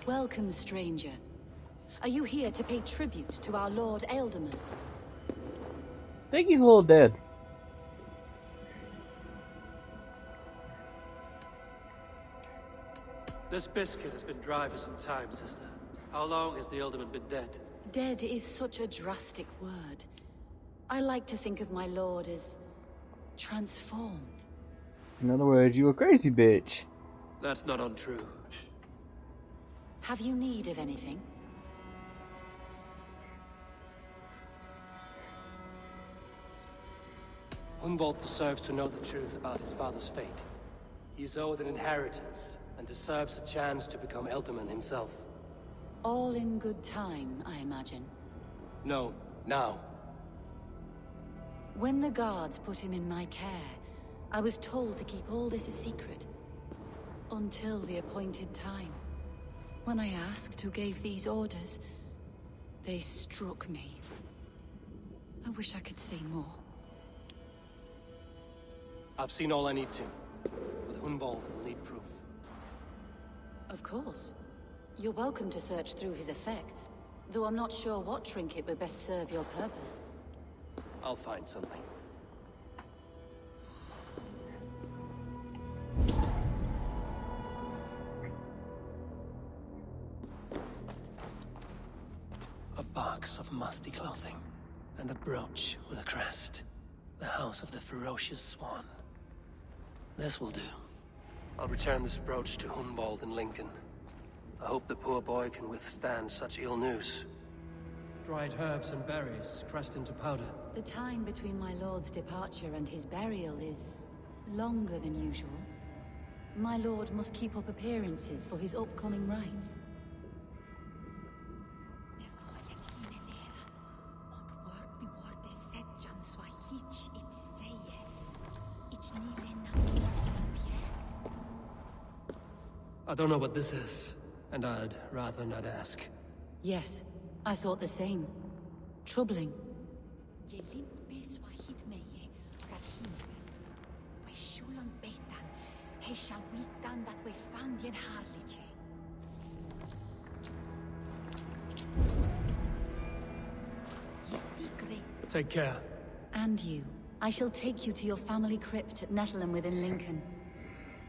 Welcome, stranger. Are you here to pay tribute to our Lord Ealdorman? I think he's a little dead. This biscuit has been dry for some time, sister. How long has the Alderman been dead? Dead is such a drastic word. I like to think of my lord as transformed. In other words, you a crazy bitch. That's not untrue. Have you need of anything? Hunwald deserves to know the truth about his father's fate. He is owed an inheritance, and deserves a chance to become Elderman himself. All in good time, I imagine. No, now. When the guards put him in my care, I was told to keep all this a secret. Until the appointed time. When I asked who gave these orders, they struck me. I wish I could say more. I've seen all I need to, but Hunwald will need proof. Of course. You're welcome to search through his effects, though I'm not sure what trinket would best serve your purpose. I'll find something. A box of musty clothing, and a brooch with a crest. The House of the Ferocious Swan. This will do. I'll return this brooch to Hunwald in Lincoln. I hope the poor boy can withstand such ill news. Dried herbs and berries pressed into powder. The time between my lord's departure and his burial is longer than usual. My lord must keep up appearances for his upcoming rites. I don't know what this is, and I'd rather not ask. Yes, I thought the same. Troubling. Take care. And you. I shall take you to your family crypt at Nettleton within Lincoln.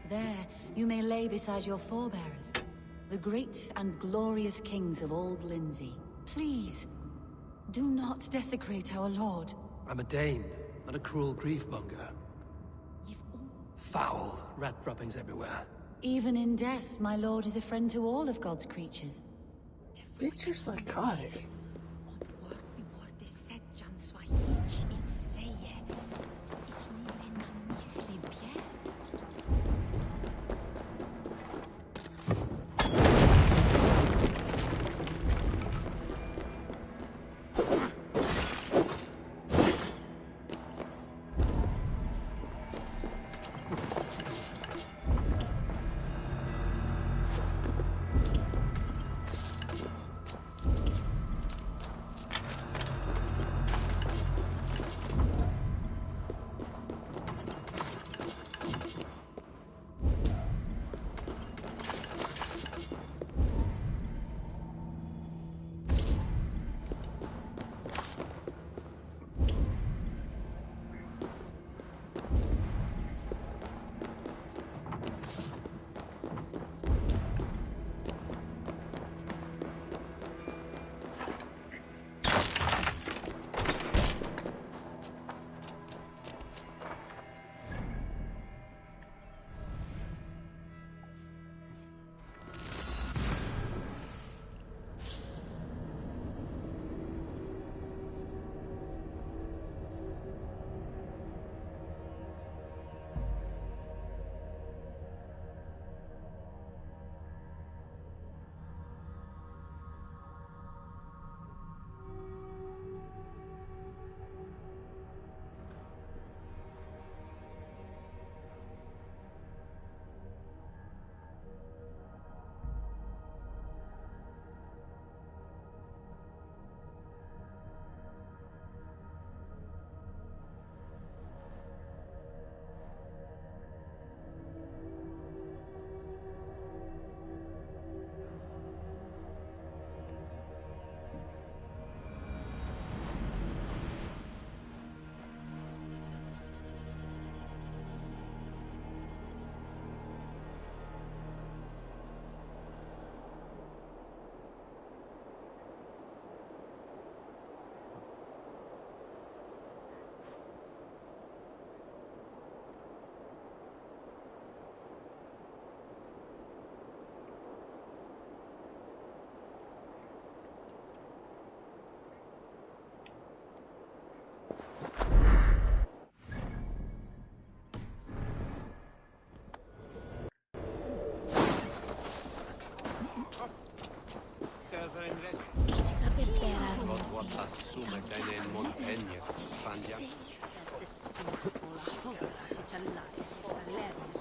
There, you may lay beside your forebearers, the great and glorious kings of Old Lindsey. Please, do not desecrate our lord. I'm a Dane, not a cruel griefmonger. Foul rat droppings everywhere. Even in death, my lord is a friend to all of God's creatures. Bitch, you're psychotic.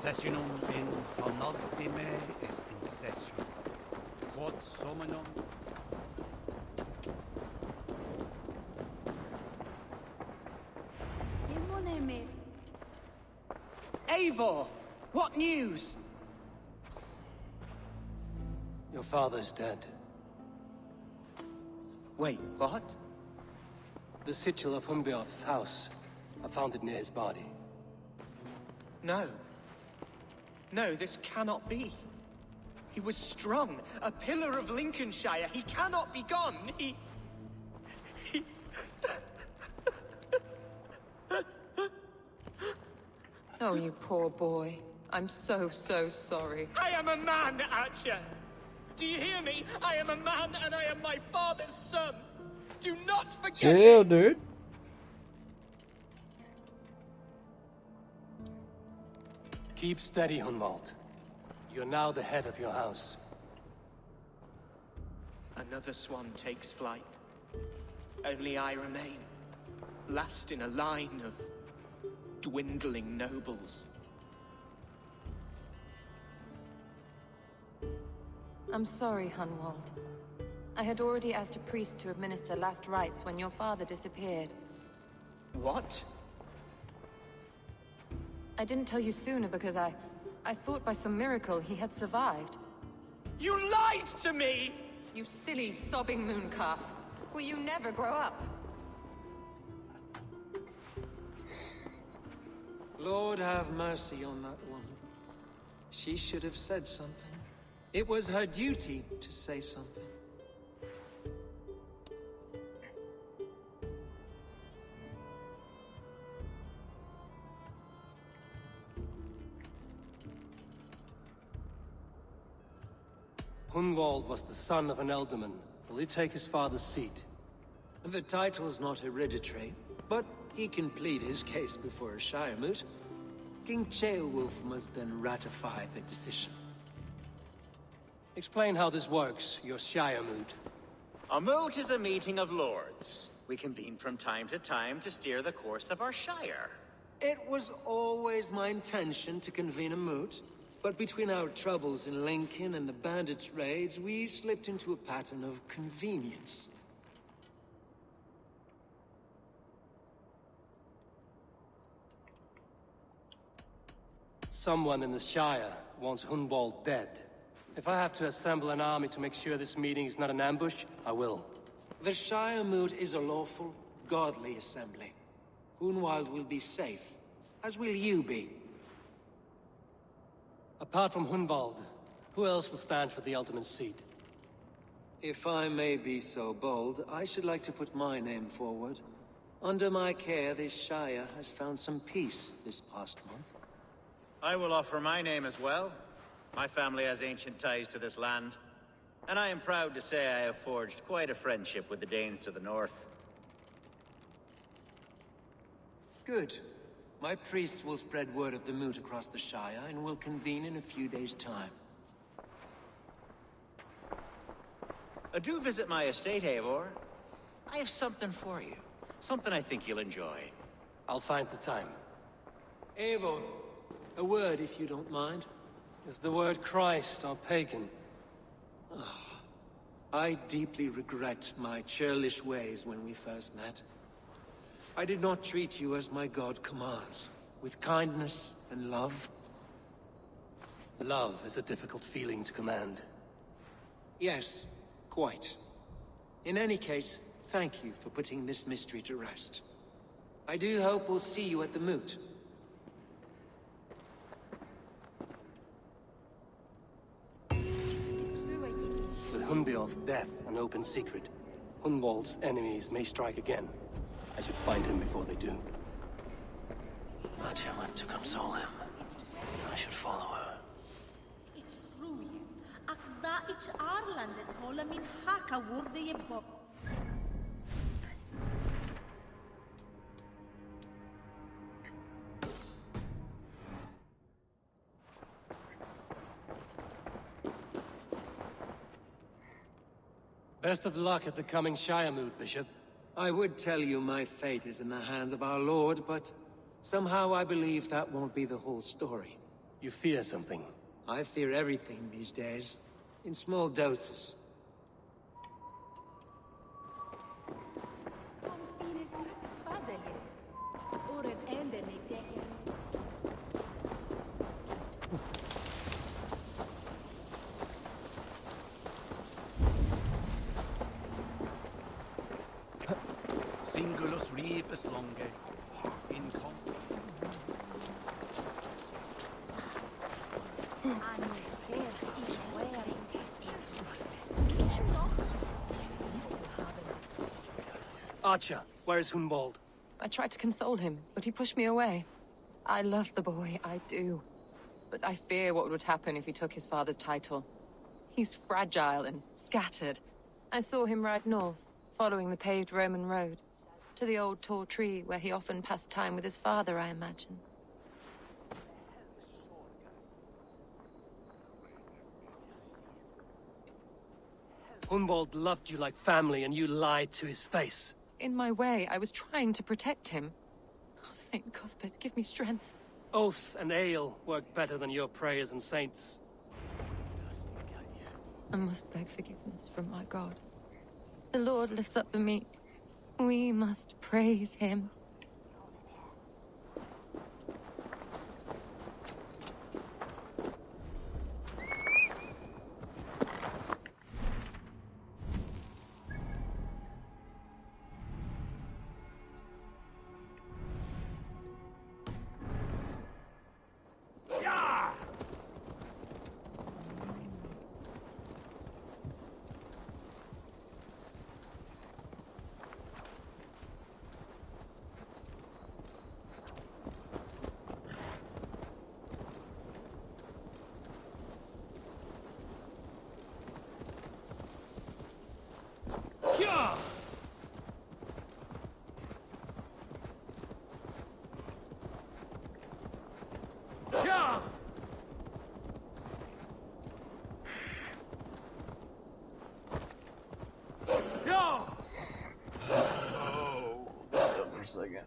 Sessionum in penultime est in session. Quod somenum. Eivor! What news? Your father's dead. Wait, what? The sigil of Hunbeorth's house. I found it near his body. No. No, this cannot be. He was strong, a pillar of Lincolnshire. He cannot be gone. He... Oh, you poor boy. I'm so sorry. I am a man, Archer! Do you hear me? I am a man and I am my father's son! Do not forget Chill, it! dude. Keep steady, Hunwald. You're now the head of your house. Another swan takes flight. Only I remain. Last in a line of dwindling nobles. I'm sorry, Hunwald. I had already asked a priest to administer last rites when your father disappeared. What? I didn't tell you sooner because I thought by some miracle he had survived. You lied to me! You silly, sobbing mooncalf. Will you never grow up? Lord have mercy on that woman. She should have said something. It was her duty to say something. Hunwald was the son of an ealdorman. Will he take his father's seat? The title's not hereditary, but he can plead his case before a Shire moot. King Ceolwulf must then ratify the decision. Explain how this works, your Shire moot. A moot is a meeting of lords. We convene from time to time to steer the course of our Shire. It was always my intention to convene a moot, but between our troubles in Lincoln and the bandits' raids, we slipped into a pattern of convenience. Someone in the Shire wants Hunwald dead. If I have to assemble an army to make sure this meeting is not an ambush, I will. The Shire moot is a lawful, godly assembly. Hunwald will be safe, as will you be. Apart from Hunwald, who else will stand for the ultimate seat? If I may be so bold, I should like to put my name forward. Under my care, this Shire has found some peace this past month. I will offer my name as well. My family has ancient ties to this land, and I am proud to say I have forged quite a friendship with the Danes to the north. Good. My priests will spread word of the moot across the Shire, and will convene in a few days' time. Do visit my estate, Eivor. I have something for you. Something I think you'll enjoy. I'll find the time. Eivor, a word if you don't mind. Is the word Christ or pagan? I deeply regret my churlish ways when we first met. I did not treat you as my god commands, with kindness and love. Love is a difficult feeling to command. Yes, quite. In any case, thank you for putting this mystery to rest. I do hope we'll see you at the moot. With Hunbeorth's death an open secret, Hunwald's enemies may strike again. I should find him before they do. Nadja went to console him. I should follow her. Best of luck at the coming Shire moot, Bishop. I would tell you my fate is in the hands of our Lord, but somehow I believe that won't be the whole story. You fear something? I fear everything these days, in small doses. Singulus rebus longe, in com. Archer, where is Hunwald? I tried to console him, but he pushed me away. I love the boy, I do. But I fear what would happen if he took his father's title. He's fragile and scattered. I saw him ride north, following the paved Roman road. To the old tall tree where he often passed time with his father, I imagine. Hunwald loved you like family and you lied to his face. In my way, I was trying to protect him. Oh, Saint Cuthbert, give me strength. Oath and ale work better than your prayers and saints. I must beg forgiveness from my God. The Lord lifts up the meek. We must praise him. Second.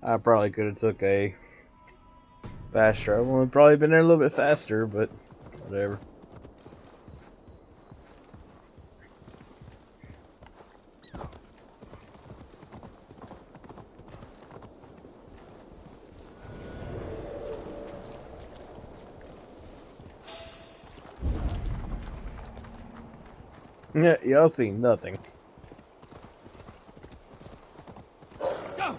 I probably could have took a fast travel. I'd probably been there a little bit faster, but whatever. Yeah, y'all see nothing. Go!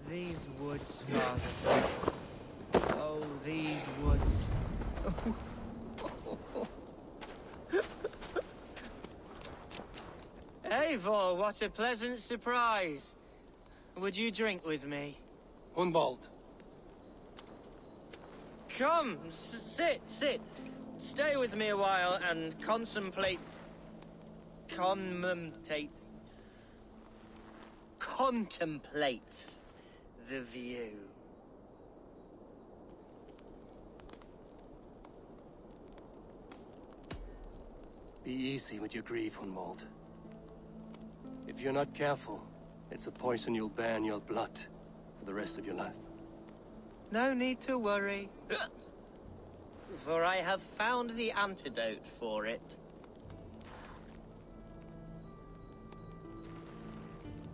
These woods, Father. Oh, these woods. Eivor, what a pleasant surprise. Would you drink with me? Hunwald. Come, sit. Stay with me a while and contemplate the view. Be easy with your grief, Hunwald. If you're not careful, it's a poison you'll bear in your blood for the rest of your life. No need to worry, for I have found the antidote for it.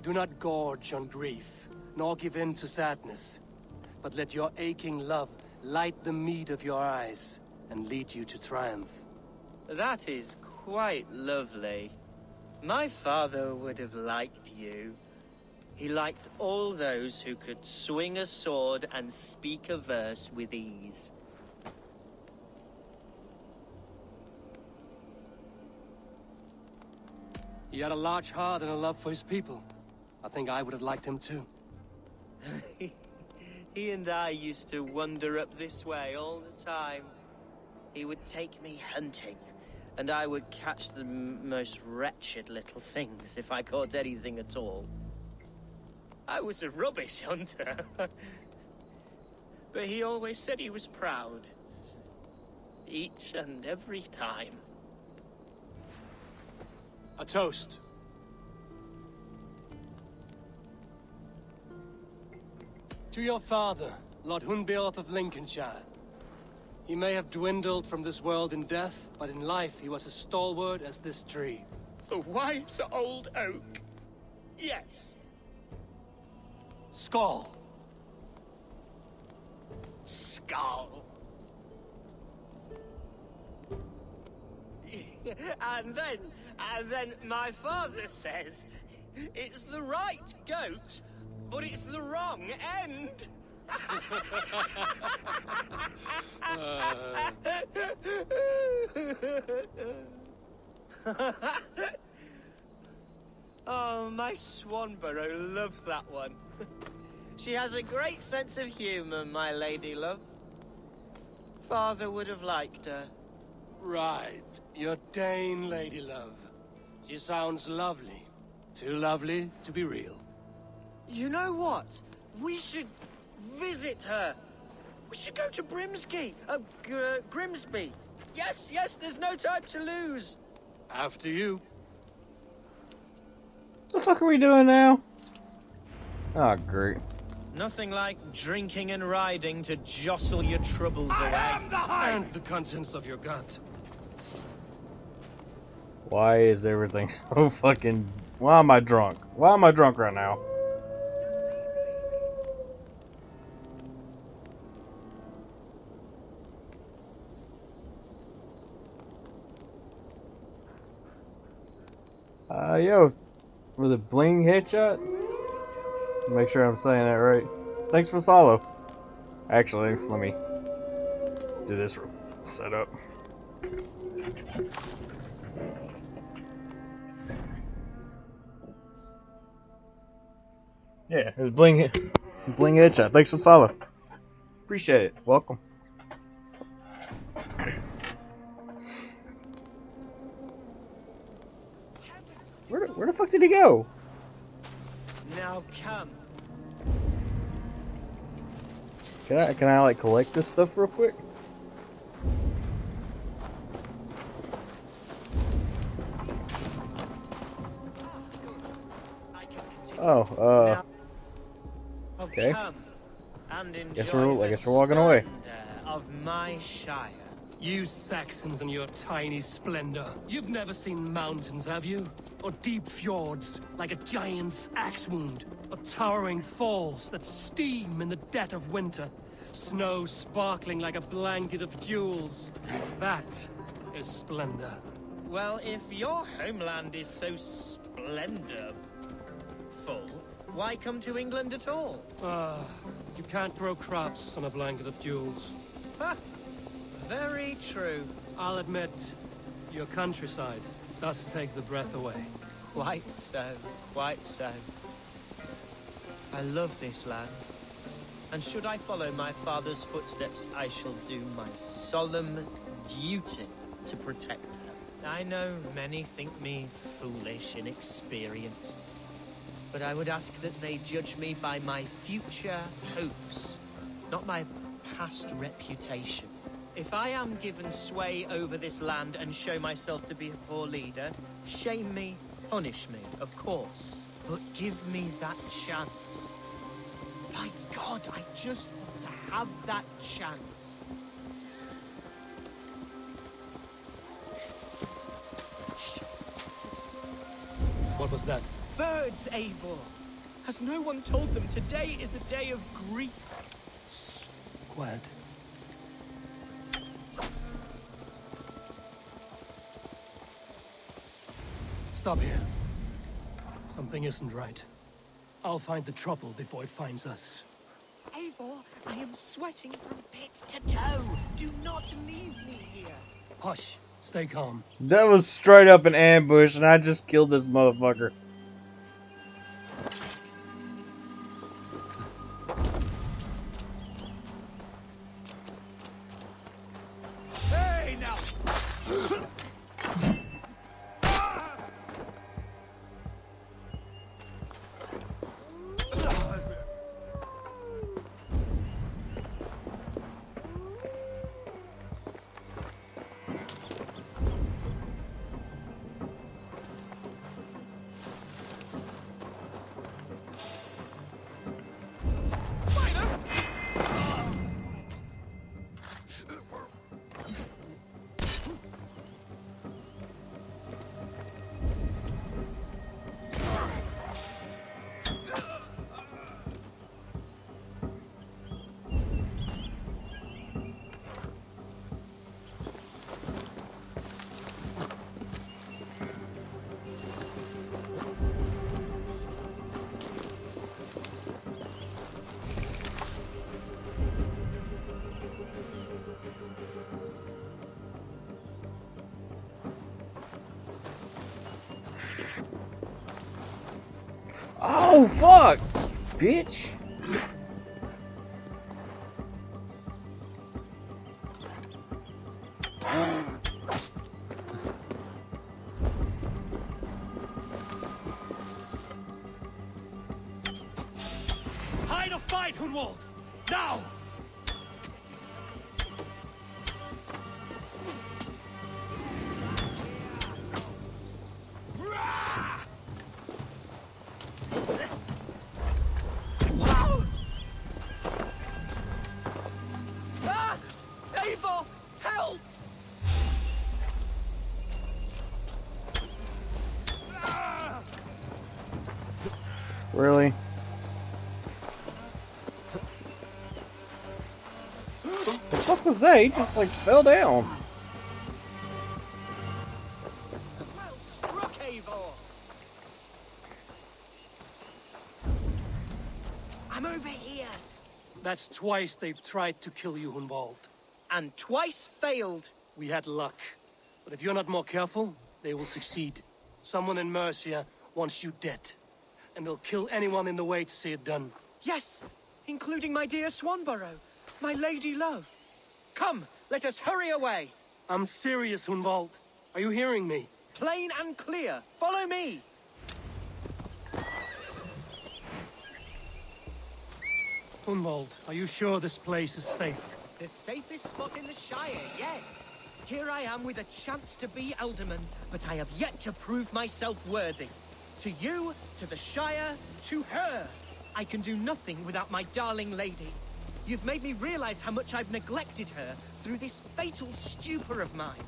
Do not gorge on grief, nor give in to sadness, but let your aching love light the mead of your eyes and lead you to triumph. That is quite lovely. My father would have liked you. He liked all those who could swing a sword and speak a verse with ease. He had a large heart and a love for his people. I think I would have liked him too. He and I used to wander up this way all the time. He would take me hunting, and I would catch the most wretched little things if I caught anything at all. I was a rubbish hunter. But he always said he was proud. Each and every time. A toast. To your father, Lord Hunbeorth of Lincolnshire. He may have dwindled from this world in death, but in life he was as stalwart as this tree. A wise old oak. Yes. Skull. Skull. And then my father says, it's the right goat, but it's the wrong end. Oh, my Swanborough loves that one. She has a great sense of humor, my lady love. Father would have liked her. Right, your Dane lady love. She sounds lovely. Too lovely to be real. You know what? We should visit her. We should go to Grimsby. Yes, there's no time to lose. After you. What the fuck are we doing now? Oh, great. Nothing like drinking and riding to jostle your troubles away. And the contents of your gut. Why is everything so fucking... Why am I drunk? Why am I drunk right now? Yo, with a bling headshot? Make sure I'm saying that right. Thanks for the follow. Actually, let me do this setup. Yeah, it was bling headshot. Thanks for the follow. Appreciate it. Welcome. Where the fuck did he go? Now come. Can I like collect this stuff real quick? Oh, okay. Come and enjoy Guess we're walking away. of my shire. You Saxons and your tiny splendor. You've never seen mountains, have you? Or deep fjords, like a giant's axe wound. Or towering falls that steam in the dead of winter. Snow sparkling like a blanket of jewels. That is splendor. Well, if your homeland is so splendorful, why come to England at all? You can't grow crops on a blanket of jewels. Ha! Very true. I'll admit, your countryside does take the breath away. Quite so, quite so. I love this land. And should I follow my father's footsteps, I shall do my solemn duty to protect her. I know many think me foolish, inexperienced. But I would ask that they judge me by my future hopes, not my past reputation. If I am given sway over this land and show myself to be a poor leader, shame me, punish me, of course. But give me that chance. My God, I just want to have that chance. What was that? Birds, Eivor! Has no one told them today is a day of grief? Quiet. Stop here. Something isn't right. I'll find the trouble before it finds us. Eivor, I am sweating from pit to toe. Do not leave me here. Hush. Stay calm. That was straight up an ambush, and I just killed this motherfucker. Hey, now! Oh fuck, bitch! Hide or fight, Hunwald! Now! Ah! Eivor! Help! Really? The fuck was that? He just like fell down. Struck, Eivor! I'm over here. That's twice they've tried to kill you, Hunwald. And twice failed. We had luck. But if you're not more careful, they will succeed. Someone in Mercia wants you dead. And they'll kill anyone in the way to see it done. Yes, including my dear Swanborough, my lady love. Come, let us hurry away. I'm serious, Hunwald. Are you hearing me? Plain and clear. Follow me. Hunwald, are you sure this place is safe? The safest spot in the Shire, yes. Here I am with a chance to be Alderman, but I have yet to prove myself worthy. To you, to the Shire, to her. I can do nothing without my darling lady. You've made me realize how much I've neglected her through this fatal stupor of mine.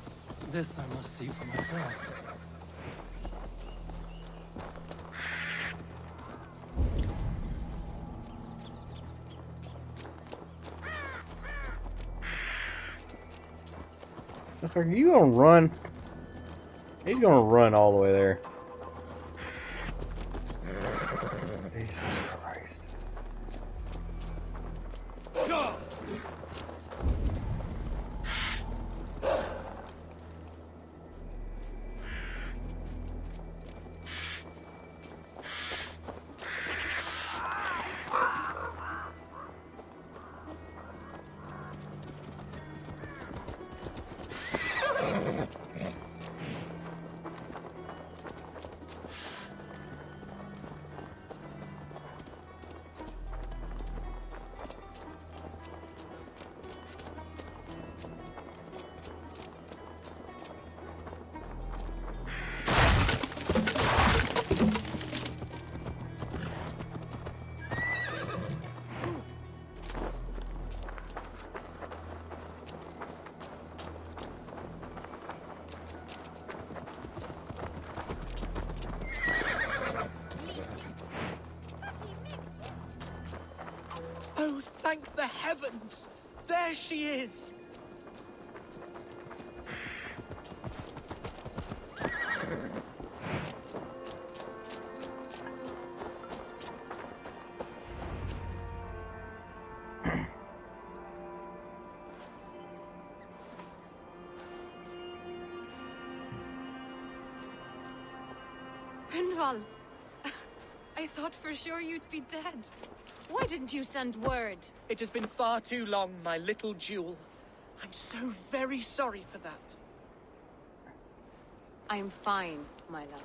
This I must see for myself. Are you gonna run? He's gonna run all the way there. Jesus Christ. Oh, thank the heavens! There she is! Hundwald! I thought for sure you'd be dead. Why didn't you send word? It has been far too long, my little jewel. I'm so very sorry for that. I'm fine, my love.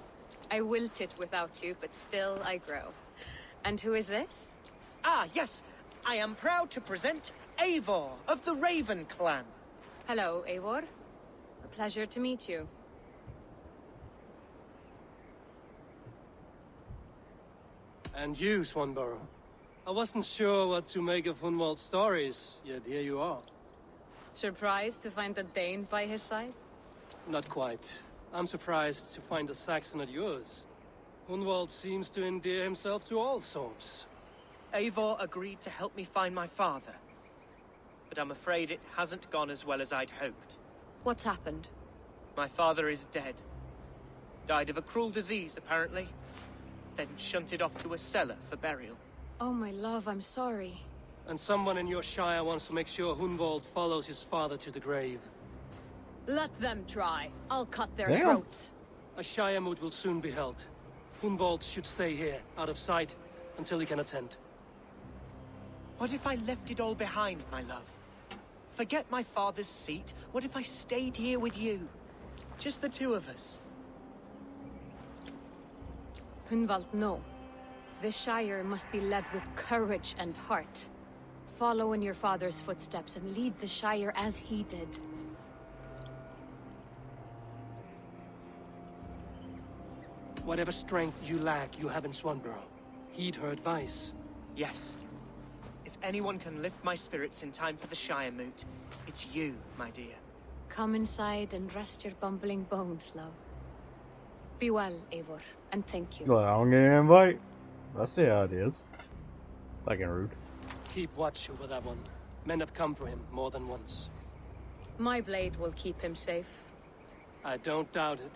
I wilted without you, but still I grow. And who is this? Ah, yes. I am proud to present Eivor of the Raven Clan. Hello, Eivor. A pleasure to meet you. And you, Swanborough. I wasn't sure what to make of Hunwald's stories, yet here you are. Surprised to find a Dane by his side? Not quite. I'm surprised to find a Saxon at yours. Hunwald seems to endear himself to all sorts. Eivor agreed to help me find my father. But I'm afraid it hasn't gone as well as I'd hoped. What's happened? My father is dead. Died of a cruel disease, apparently. Then shunted off to a cellar for burial. Oh, my love, I'm sorry. And someone in your shire wants to make sure Hunwald follows his father to the grave. Let them try. I'll cut their Damn. throats. A shire moot will soon be held. Hunwald should stay here, out of sight, until he can attend. What if I left it all behind, my love? Forget my father's seat. What if I stayed here with you? Just the two of us. Hunwald, no. This Shire must be led with courage and heart. Follow in your father's footsteps and lead the Shire as he did. Whatever strength you lack, you have in Swanborough. Heed her advice. Yes. If anyone can lift my spirits in time for the Shire moot, it's you, my dear. Come inside and rest your bumbling bones, love. Be well, Eivor, and thank you. Well, I don't get an invite. I see how it is. Fucking rude. Keep watch over that one. Men have come for him more than once. My blade will keep him safe. I don't doubt it.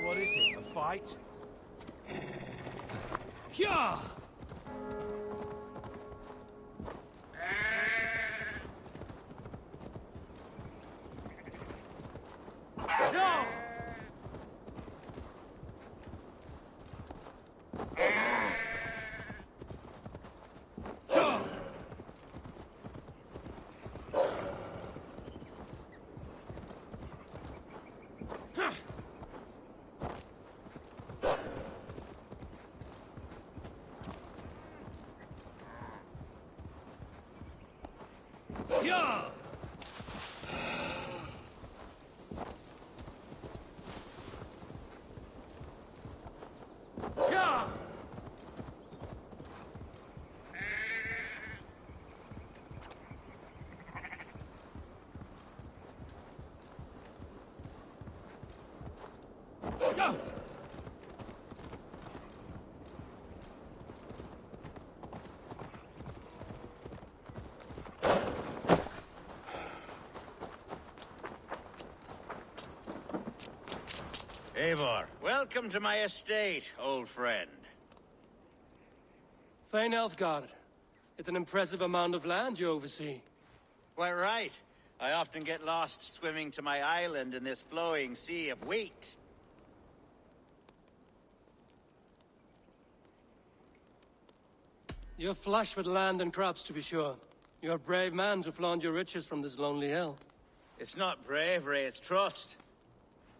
What is it, a fight? Yeah! Yeah! Yeah! Yeah! Eivor, welcome to my estate, old friend. Thane Elfgard. It's an impressive amount of land you oversee. Quite right. I often get lost swimming to my island in this flowing sea of wheat. You're flush with land and crops, to be sure. You're a brave man to flaunt your riches from this lonely hill. It's not bravery, it's trust.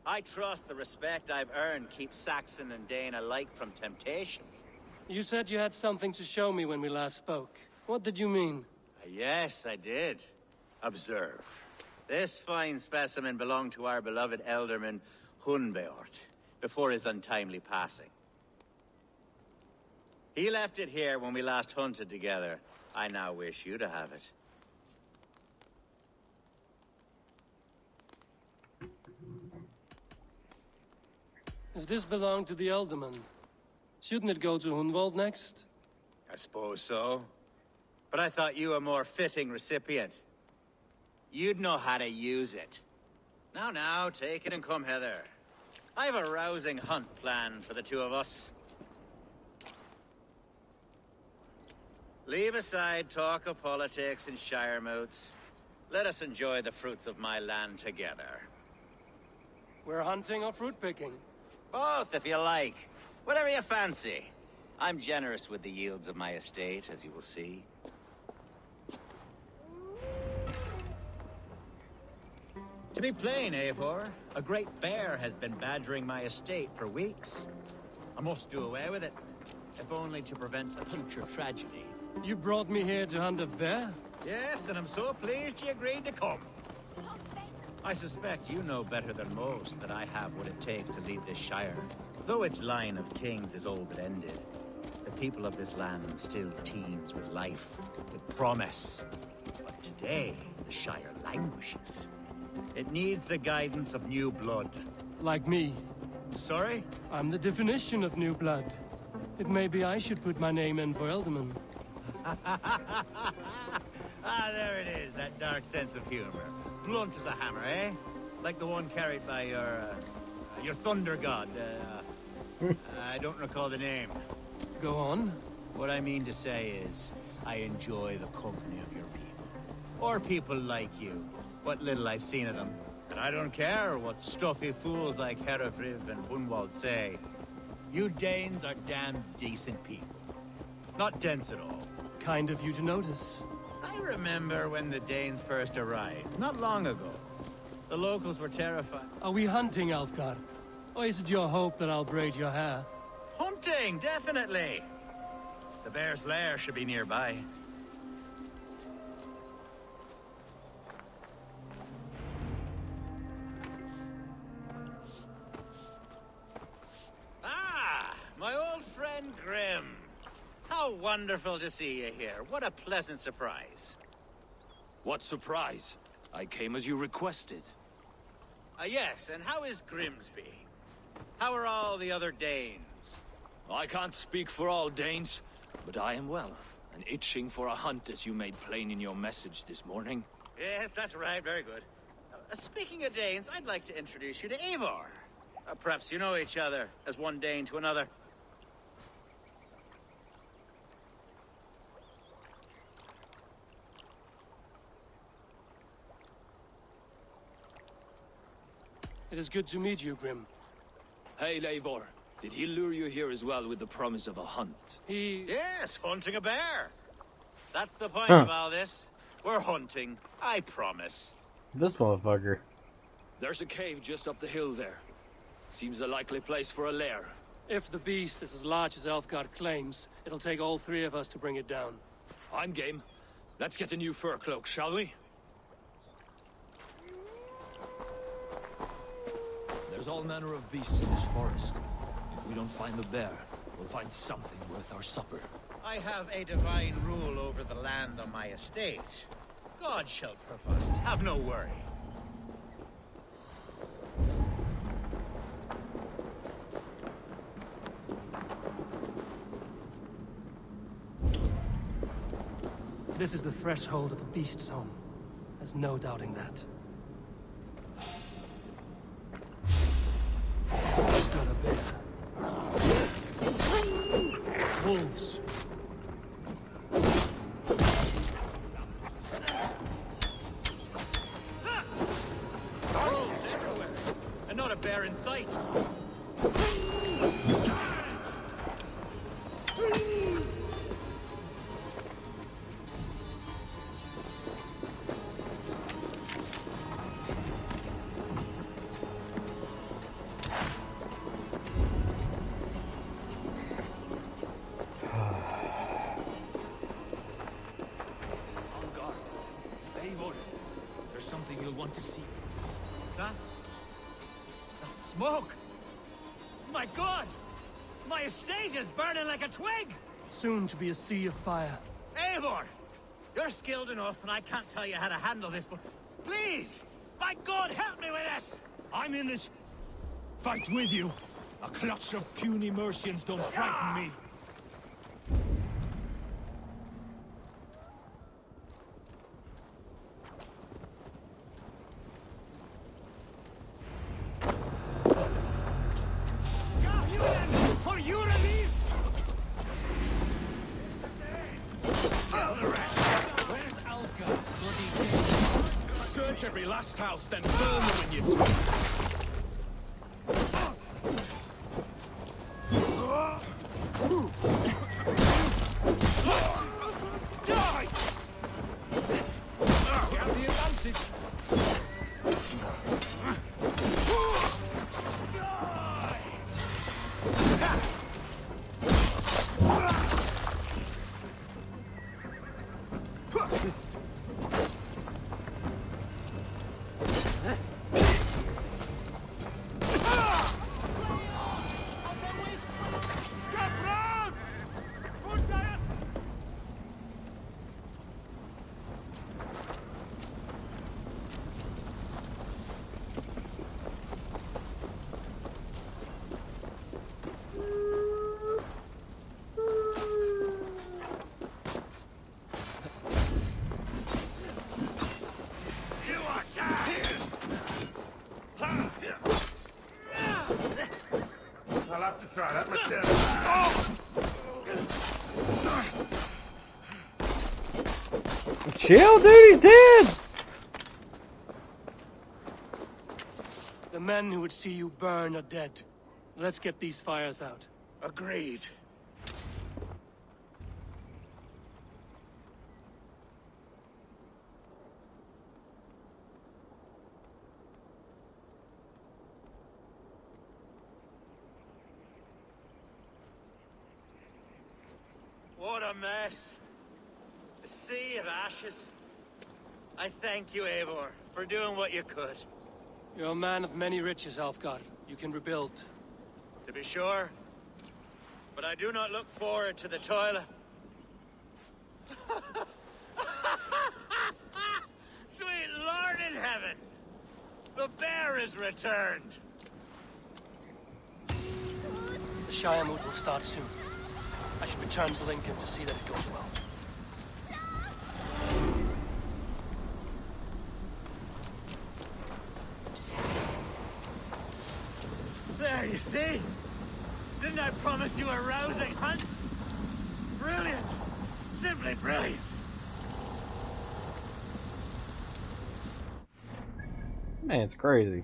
I trust the respect I've earned keeps Saxon and Dane alike from temptation. You said you had something to show me when we last spoke. What did you mean? Yes, I did. Observe. This fine specimen belonged to our beloved Elderman Hunbeort, before his untimely passing. He left it here when we last hunted together. I now wish you to have it. If this belonged to the Elderman, shouldn't it go to Hunwald next? I suppose so. But I thought you a more fitting recipient. You'd know how to use it. Now, take it and come hither. I have a rousing hunt planned for the two of us. Leave aside talk of politics and shire moots. Let us enjoy the fruits of my land together. We're hunting or fruit picking? Both, if you like. Whatever you fancy. I'm generous with the yields of my estate, as you will see. To be plain, Eivor, a great bear has been badgering my estate for weeks. I must do away with it, if only to prevent a future tragedy. You brought me here to hunt a bear? Yes, and I'm so pleased you agreed to come. I suspect you know better than most that I have what it takes to lead this shire. Though its line of kings is old but ended, the people of this land still teems with life, with promise. But today, the shire languishes. It needs the guidance of new blood. Like me. Sorry? I'm the definition of new blood. It may be I should put my name in for Elderman. There it is, that dark sense of humor. Blunt as a hammer, eh? Like the one carried by your thunder god. I don't recall the name. Go on. What I mean to say is, I enjoy the company of your people. Or people like you. What little I've seen of them. And I don't care what stuffy fools like Herefriv and Hunwald say. You Danes are damn decent people. Not dense at all. Kind of you to notice. I remember when the Danes first arrived, not long ago. The locals were terrified. Are we hunting, Elfgard? Or is it your hope that I'll braid your hair? Hunting, definitely! The bear's lair should be nearby. Ah, my old friend Grim. How wonderful to see you here. What a pleasant surprise. What surprise? I came as you requested. Yes, and how is Grimsby? How are all the other Danes? I can't speak for all Danes, but I am well, and itching for a hunt as you made plain in your message this morning. Yes, that's right. Very good. Speaking of Danes, I'd like to introduce you to Eivor. Perhaps you know each other, as one Dane to another. It is good to meet you, Grim. Hey, Eivor. Did he lure you here as well with the promise of a hunt? Yes, hunting a bear. That's the point of all this. We're hunting, I promise. This motherfucker. There's a cave just up the hill there. Seems a likely place for a lair. If the beast is as large as Elfgard claims, it'll take all three of us to bring it down. I'm game. Let's get a new fur cloak, shall we? There's all manner of beasts in this forest. If we don't find the bear, we'll find something worth our supper. I have a divine rule over the land on my estate. God shall provide. Have no worry. This is the threshold of the beast's home. There's no doubting that. It's not a bear. Wolves. Wolves everywhere, and not a bear in sight. Eivor, there's something you'll want to see. What's that? That smoke! My God! My estate is burning like a twig! Soon to be a sea of fire. Eivor! You're skilled enough, and I can't tell you how to handle this, but please! By God, help me with this! I'm in this fight with you. A clutch of puny Mercians don't frighten me. For you to leave! Where's Alka? Search every last house, then burn them when you do. Die! You have the advantage. I'll have to try that myself. Chill, dude, he's dead! The men who would see you burn are dead. Let's get these fires out. Agreed. What a mess. A sea of ashes. I thank you, Eivor, for doing what you could. You're a man of many riches, Alfgar. You can rebuild. To be sure. But I do not look forward to the toil. Sweet Lord in heaven! The bear is returned! The Shire moot will start soon. I should return to Lincoln to see that it goes well. There, you see? Didn't I promise you a rousing hunt? Brilliant! Simply brilliant! Man, it's crazy.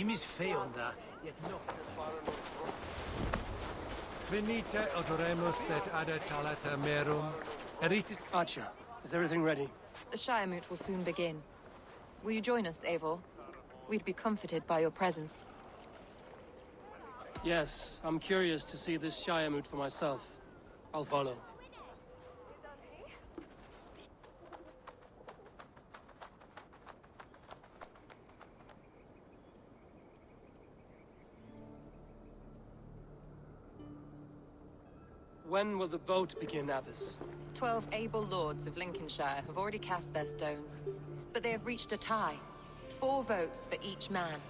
Himis feonda, yet no. Venite odoremus et ada talata merum. Eritis. Archer, is everything ready? The Shire Moot will soon begin. Will you join us, Eivor? We'd be comforted by your presence. Yes, I'm curious to see this Shire Moot for myself. I'll follow. When will the vote begin, Abbess? 12 able lords of Lincolnshire have already cast their stones, but they have reached a tie. 4 votes for each man.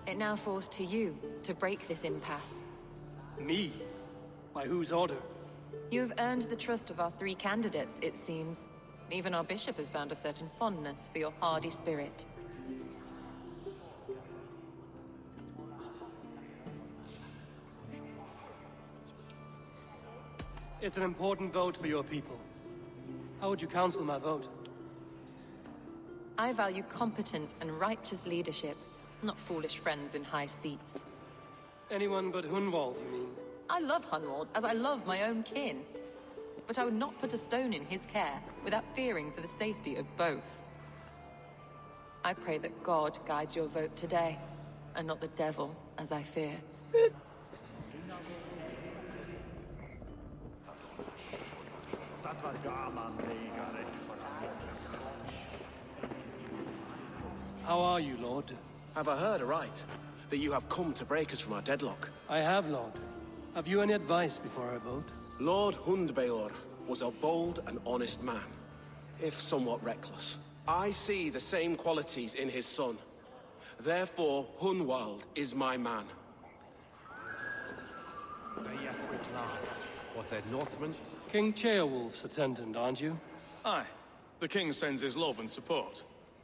It now falls to you to break this impasse. Me? By whose order? You have earned the trust of our 3 candidates, it seems. Even our bishop has found a certain fondness for your hardy spirit. It's an important vote for your people. How would you counsel my vote? I value competent and righteous leadership, not foolish friends in high seats. Anyone but Hunwald, you mean? I love Hunwald, as I love my own kin. But I would not put a stone in his care without fearing for the safety of both. I pray that God guides your vote today, and not the devil, as I fear. How are you, Lord? Have I heard aright that you have come to break us from our deadlock? I have, Lord. Have you any advice before I vote? Lord Hundbeor was a bold and honest man, if somewhat reckless. I see the same qualities in his son. Therefore, Hunwald is my man. Was that Northman? King Ceolwulf's attendant, aren't you? Aye. The king sends his love and support.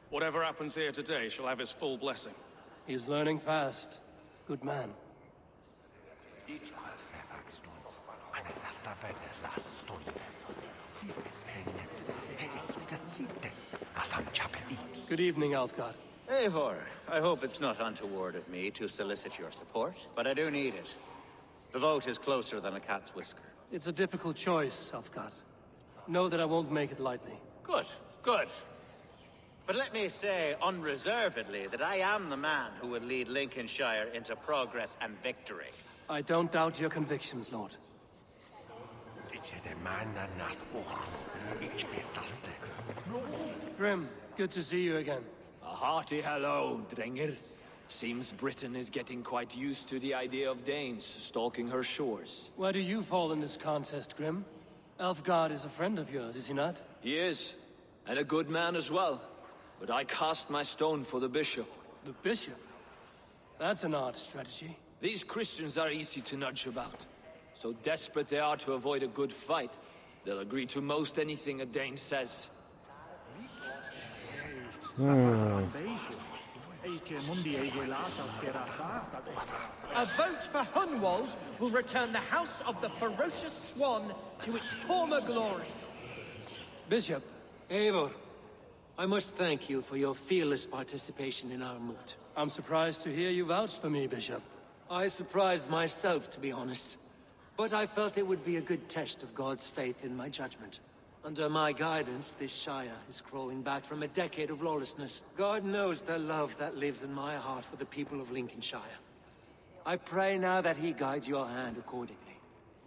Whatever happens here today shall have his full blessing. He's learning fast. Good man. Good evening, Alfgard. Eivor, I hope it's not untoward of me to solicit your support, but I do need it. The vote is closer than a cat's whisker. It's a difficult choice, Alfgard. Know that I won't make it lightly. Good, good. But let me say unreservedly that I am the man who would lead Lincolnshire into progress and victory. I don't doubt your convictions, Lord. Grim, good to see you again. A hearty hello, Drengr. Seems Britain is getting quite used to the idea of Danes stalking her shores. Where do you fall in this contest, Grim? Alfgard is a friend of yours, is he not? He is, and a good man as well. But I cast my stone for the bishop. The bishop? That's an odd strategy. These Christians are easy to nudge about. So desperate they are to avoid a good fight, they'll agree to most anything a Dane says. A vote for Hunwald will return the House of the Ferocious Swan to its former glory. Bishop. Eivor, I must thank you for your fearless participation in our moot. I'm surprised to hear you vouch for me, Bishop. I surprised myself, to be honest. But I felt it would be a good test of God's faith in my judgment. Under my guidance, this Shire is crawling back from a decade of lawlessness. God knows the love that lives in my heart for the people of Lincolnshire. I pray now that he guides your hand accordingly.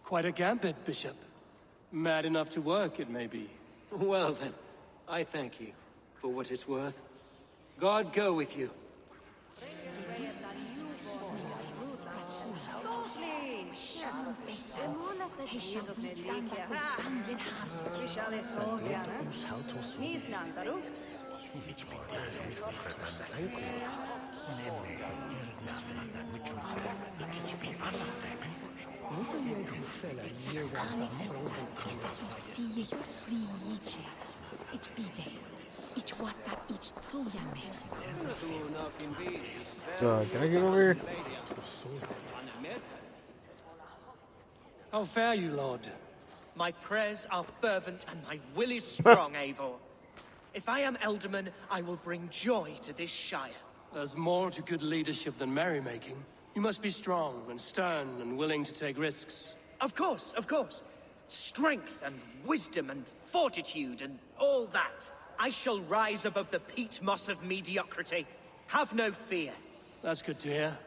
Quite a gambit, Bishop. Mad enough to work, it may be. Well then, I thank you for what it's worth. God go with you. Can I get over here? How fare you, Lord? My prayers are fervent and my will is strong, Eivor. If I am Elderman, I will bring joy to this Shire. There's more to good leadership than merrymaking. You must be strong and stern and willing to take risks. Of course, of course. Strength and wisdom and fortitude and all that. I shall rise above the peat moss of mediocrity. Have no fear. That's good to hear.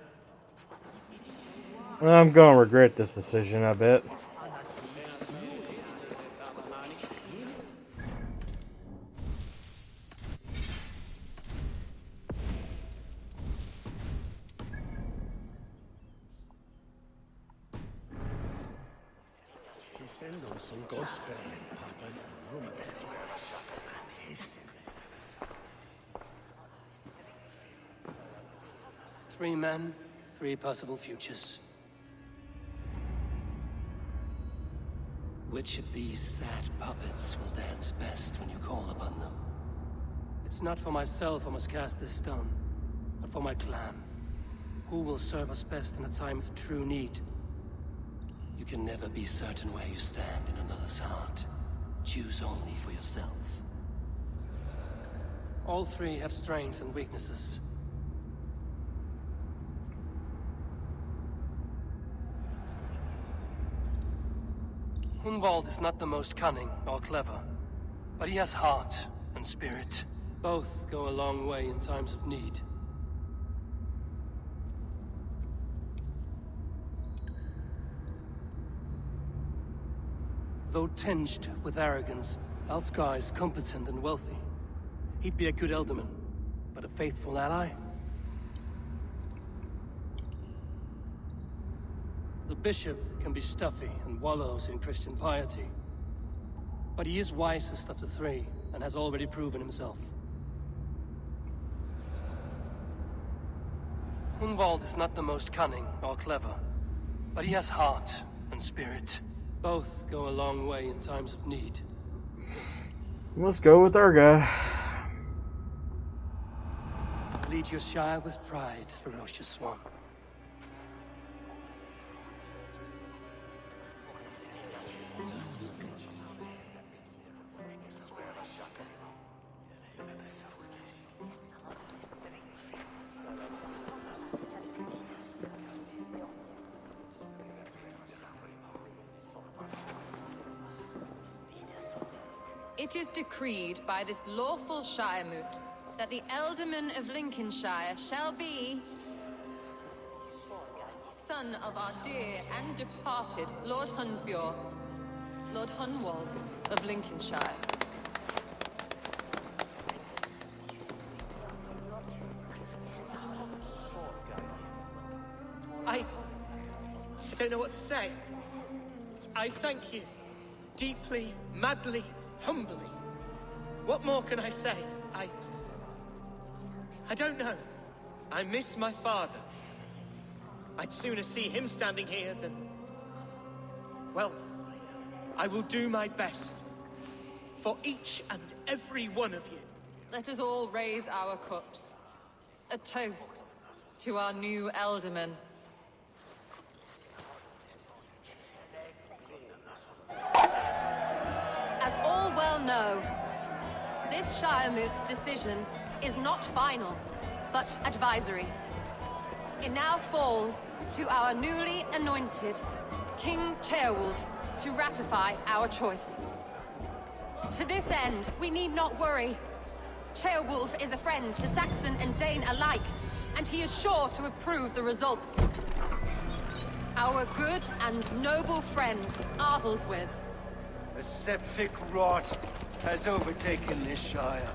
I'm gonna regret this decision, I bet. Three men, three possible futures. Which of these sad puppets will dance best when you call upon them? It's not for myself I must cast this stone, but for my clan. Who will serve us best in a time of true need? You can never be certain where you stand in another's heart. Choose only for yourself. All three have strengths and weaknesses. Hunwald is not the most cunning or clever, but he has heart and spirit. Both go a long way in times of need. Though tinged with arrogance, Alfgar is competent and wealthy. He'd be a good Elderman, but a faithful ally. The bishop can be stuffy and wallows in Christian piety. But he is wisest of the three, and has already proven himself. Hunwald is not the most cunning or clever, but he has heart and spirit. Both go a long way in times of need. Let's go with our guy. Lead your Shire with pride, ferocious Swan. It is decreed by this lawful Shiremoot that the Ealdorman of Lincolnshire shall be son of our dear and departed Lord Hundbjorn, Lord Hunwald of Lincolnshire. I don't know what to say. I thank you. Deeply, madly, humbly. What more can I say? I don't know. I miss my father. I'd sooner see him standing here than... Well, I will do my best. For each and every one of you. Let us all raise our cups. A toast to our new Ealdorman. As all well know, this Shiremoot's decision is not final, but advisory. It now falls to our newly anointed King Ceolwulf to ratify our choice. To this end, we need not worry. Ceolwulf is a friend to Saxon and Dane alike, and he is sure to approve the results. Our good and noble friend, Arthelswith. A septic rot has overtaken this Shire.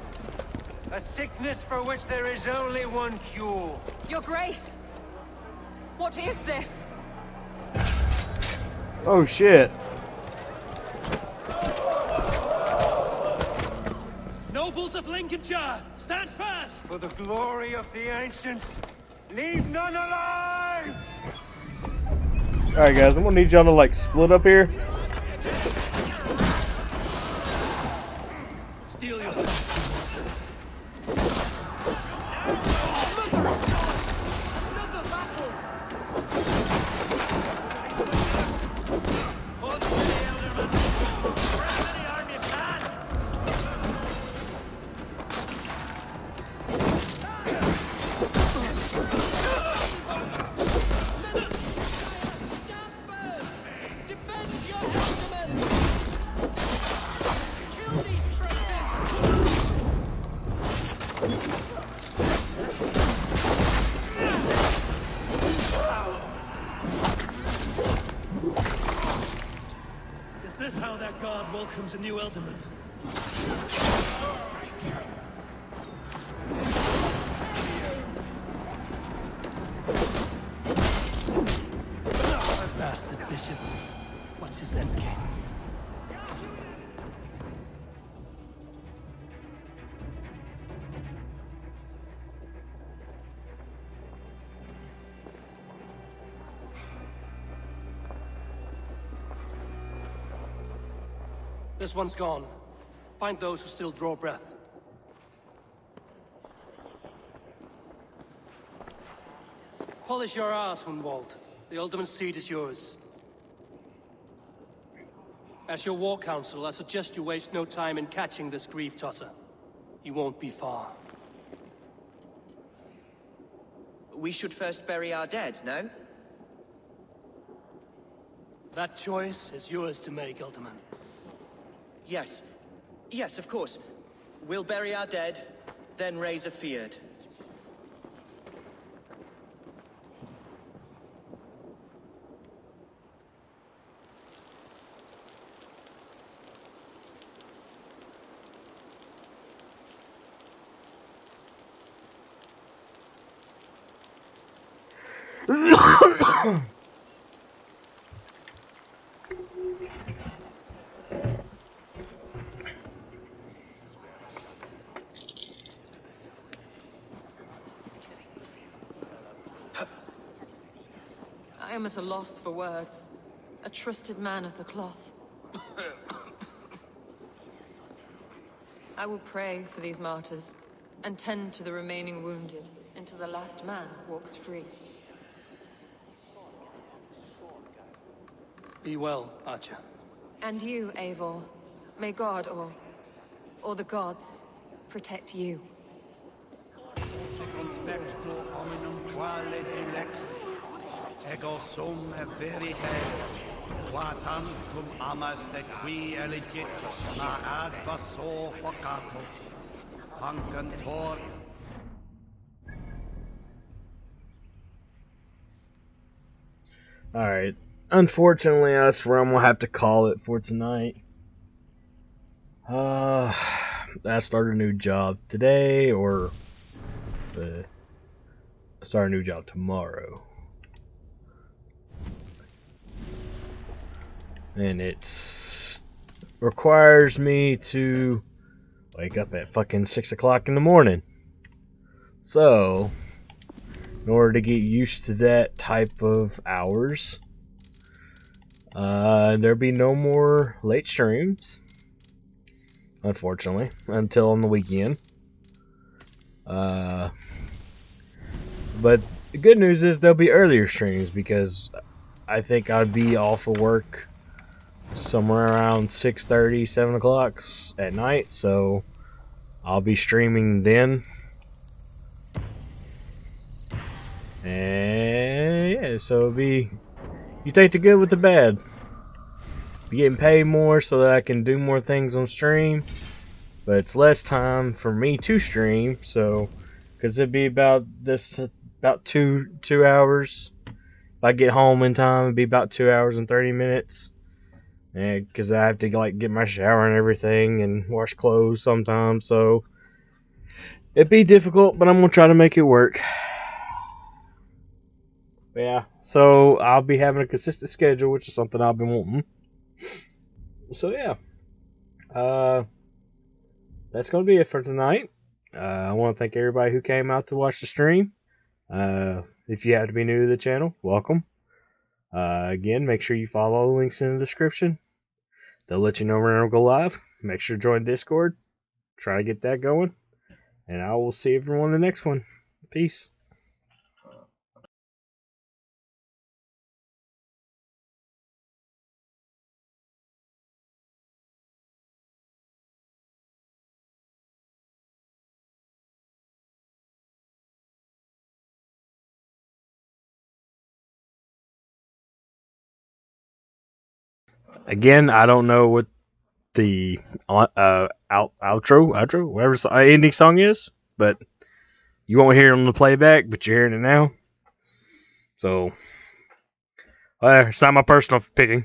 A sickness for which there is only one cure. Your Grace! What is this? Oh shit. Nobles of Lincolnshire, stand fast! For the glory of the ancients, leave none alive! Alright guys, I'm gonna need y'all to like split up here. Steel yourself. Is this how that guard welcomes a new Elderman? Bastard bishop. What's his endgame? This one's gone. Find those who still draw breath. Polish your ass, Hunwald. The Alderman's seat is yours. As your war council, I suggest you waste no time in catching this grief tosser. He won't be far. We should first bury our dead, no? That choice is yours to make, Alderman. Yes. Yes, of course. We'll bury our dead, then raise a feared. I am at a loss for words. A trusted man of the cloth. I will pray for these martyrs, and tend to the remaining wounded, until the last man walks free. Be well, Archer. And you, Eivor. May God, or the gods, protect you. Conspecto hominum quale dilext, ego sum verite, qua tantum amaste qui elegit, ma ad vaso focato, hancantor. Alright. Unfortunately, that's where I'm going to have to call it for tonight. I start a new job today, or start a new job tomorrow. And it's requires me to wake up at fucking 6 o'clock in the morning. So, in order to get used to that type of hours, there'll be no more late streams, unfortunately, until on the weekend. But the good news is there'll be earlier streams, because I think I'd be off of work somewhere around 6:30, 7 o'clock at night, so I'll be streaming then. And yeah, so it'll be, you take the good with the bad. Be getting paid more so that I can do more things on stream, but it's less time for me to stream, so because it'd be about two hours. If I get home in time, it'd be about 2 hours and 30 minutes. And because I have to like get my shower and everything and wash clothes sometimes, so it'd be difficult, but I'm gonna try to make it work. But yeah, so I'll be having a consistent schedule, which is something I've been wanting. So yeah, that's gonna be it for tonight. I want to thank everybody who came out to watch the stream. If you have to be new to the channel, welcome. Again, make sure you follow all the links in the description. They'll let you know when I'll go live. Make sure to join Discord. Try to get that going. And I will see everyone in the next one. Peace. Again, I don't know what the outro, whatever ending song is. but you won't hear it on the playback, but you're hearing it now. So, it's not my personal picking.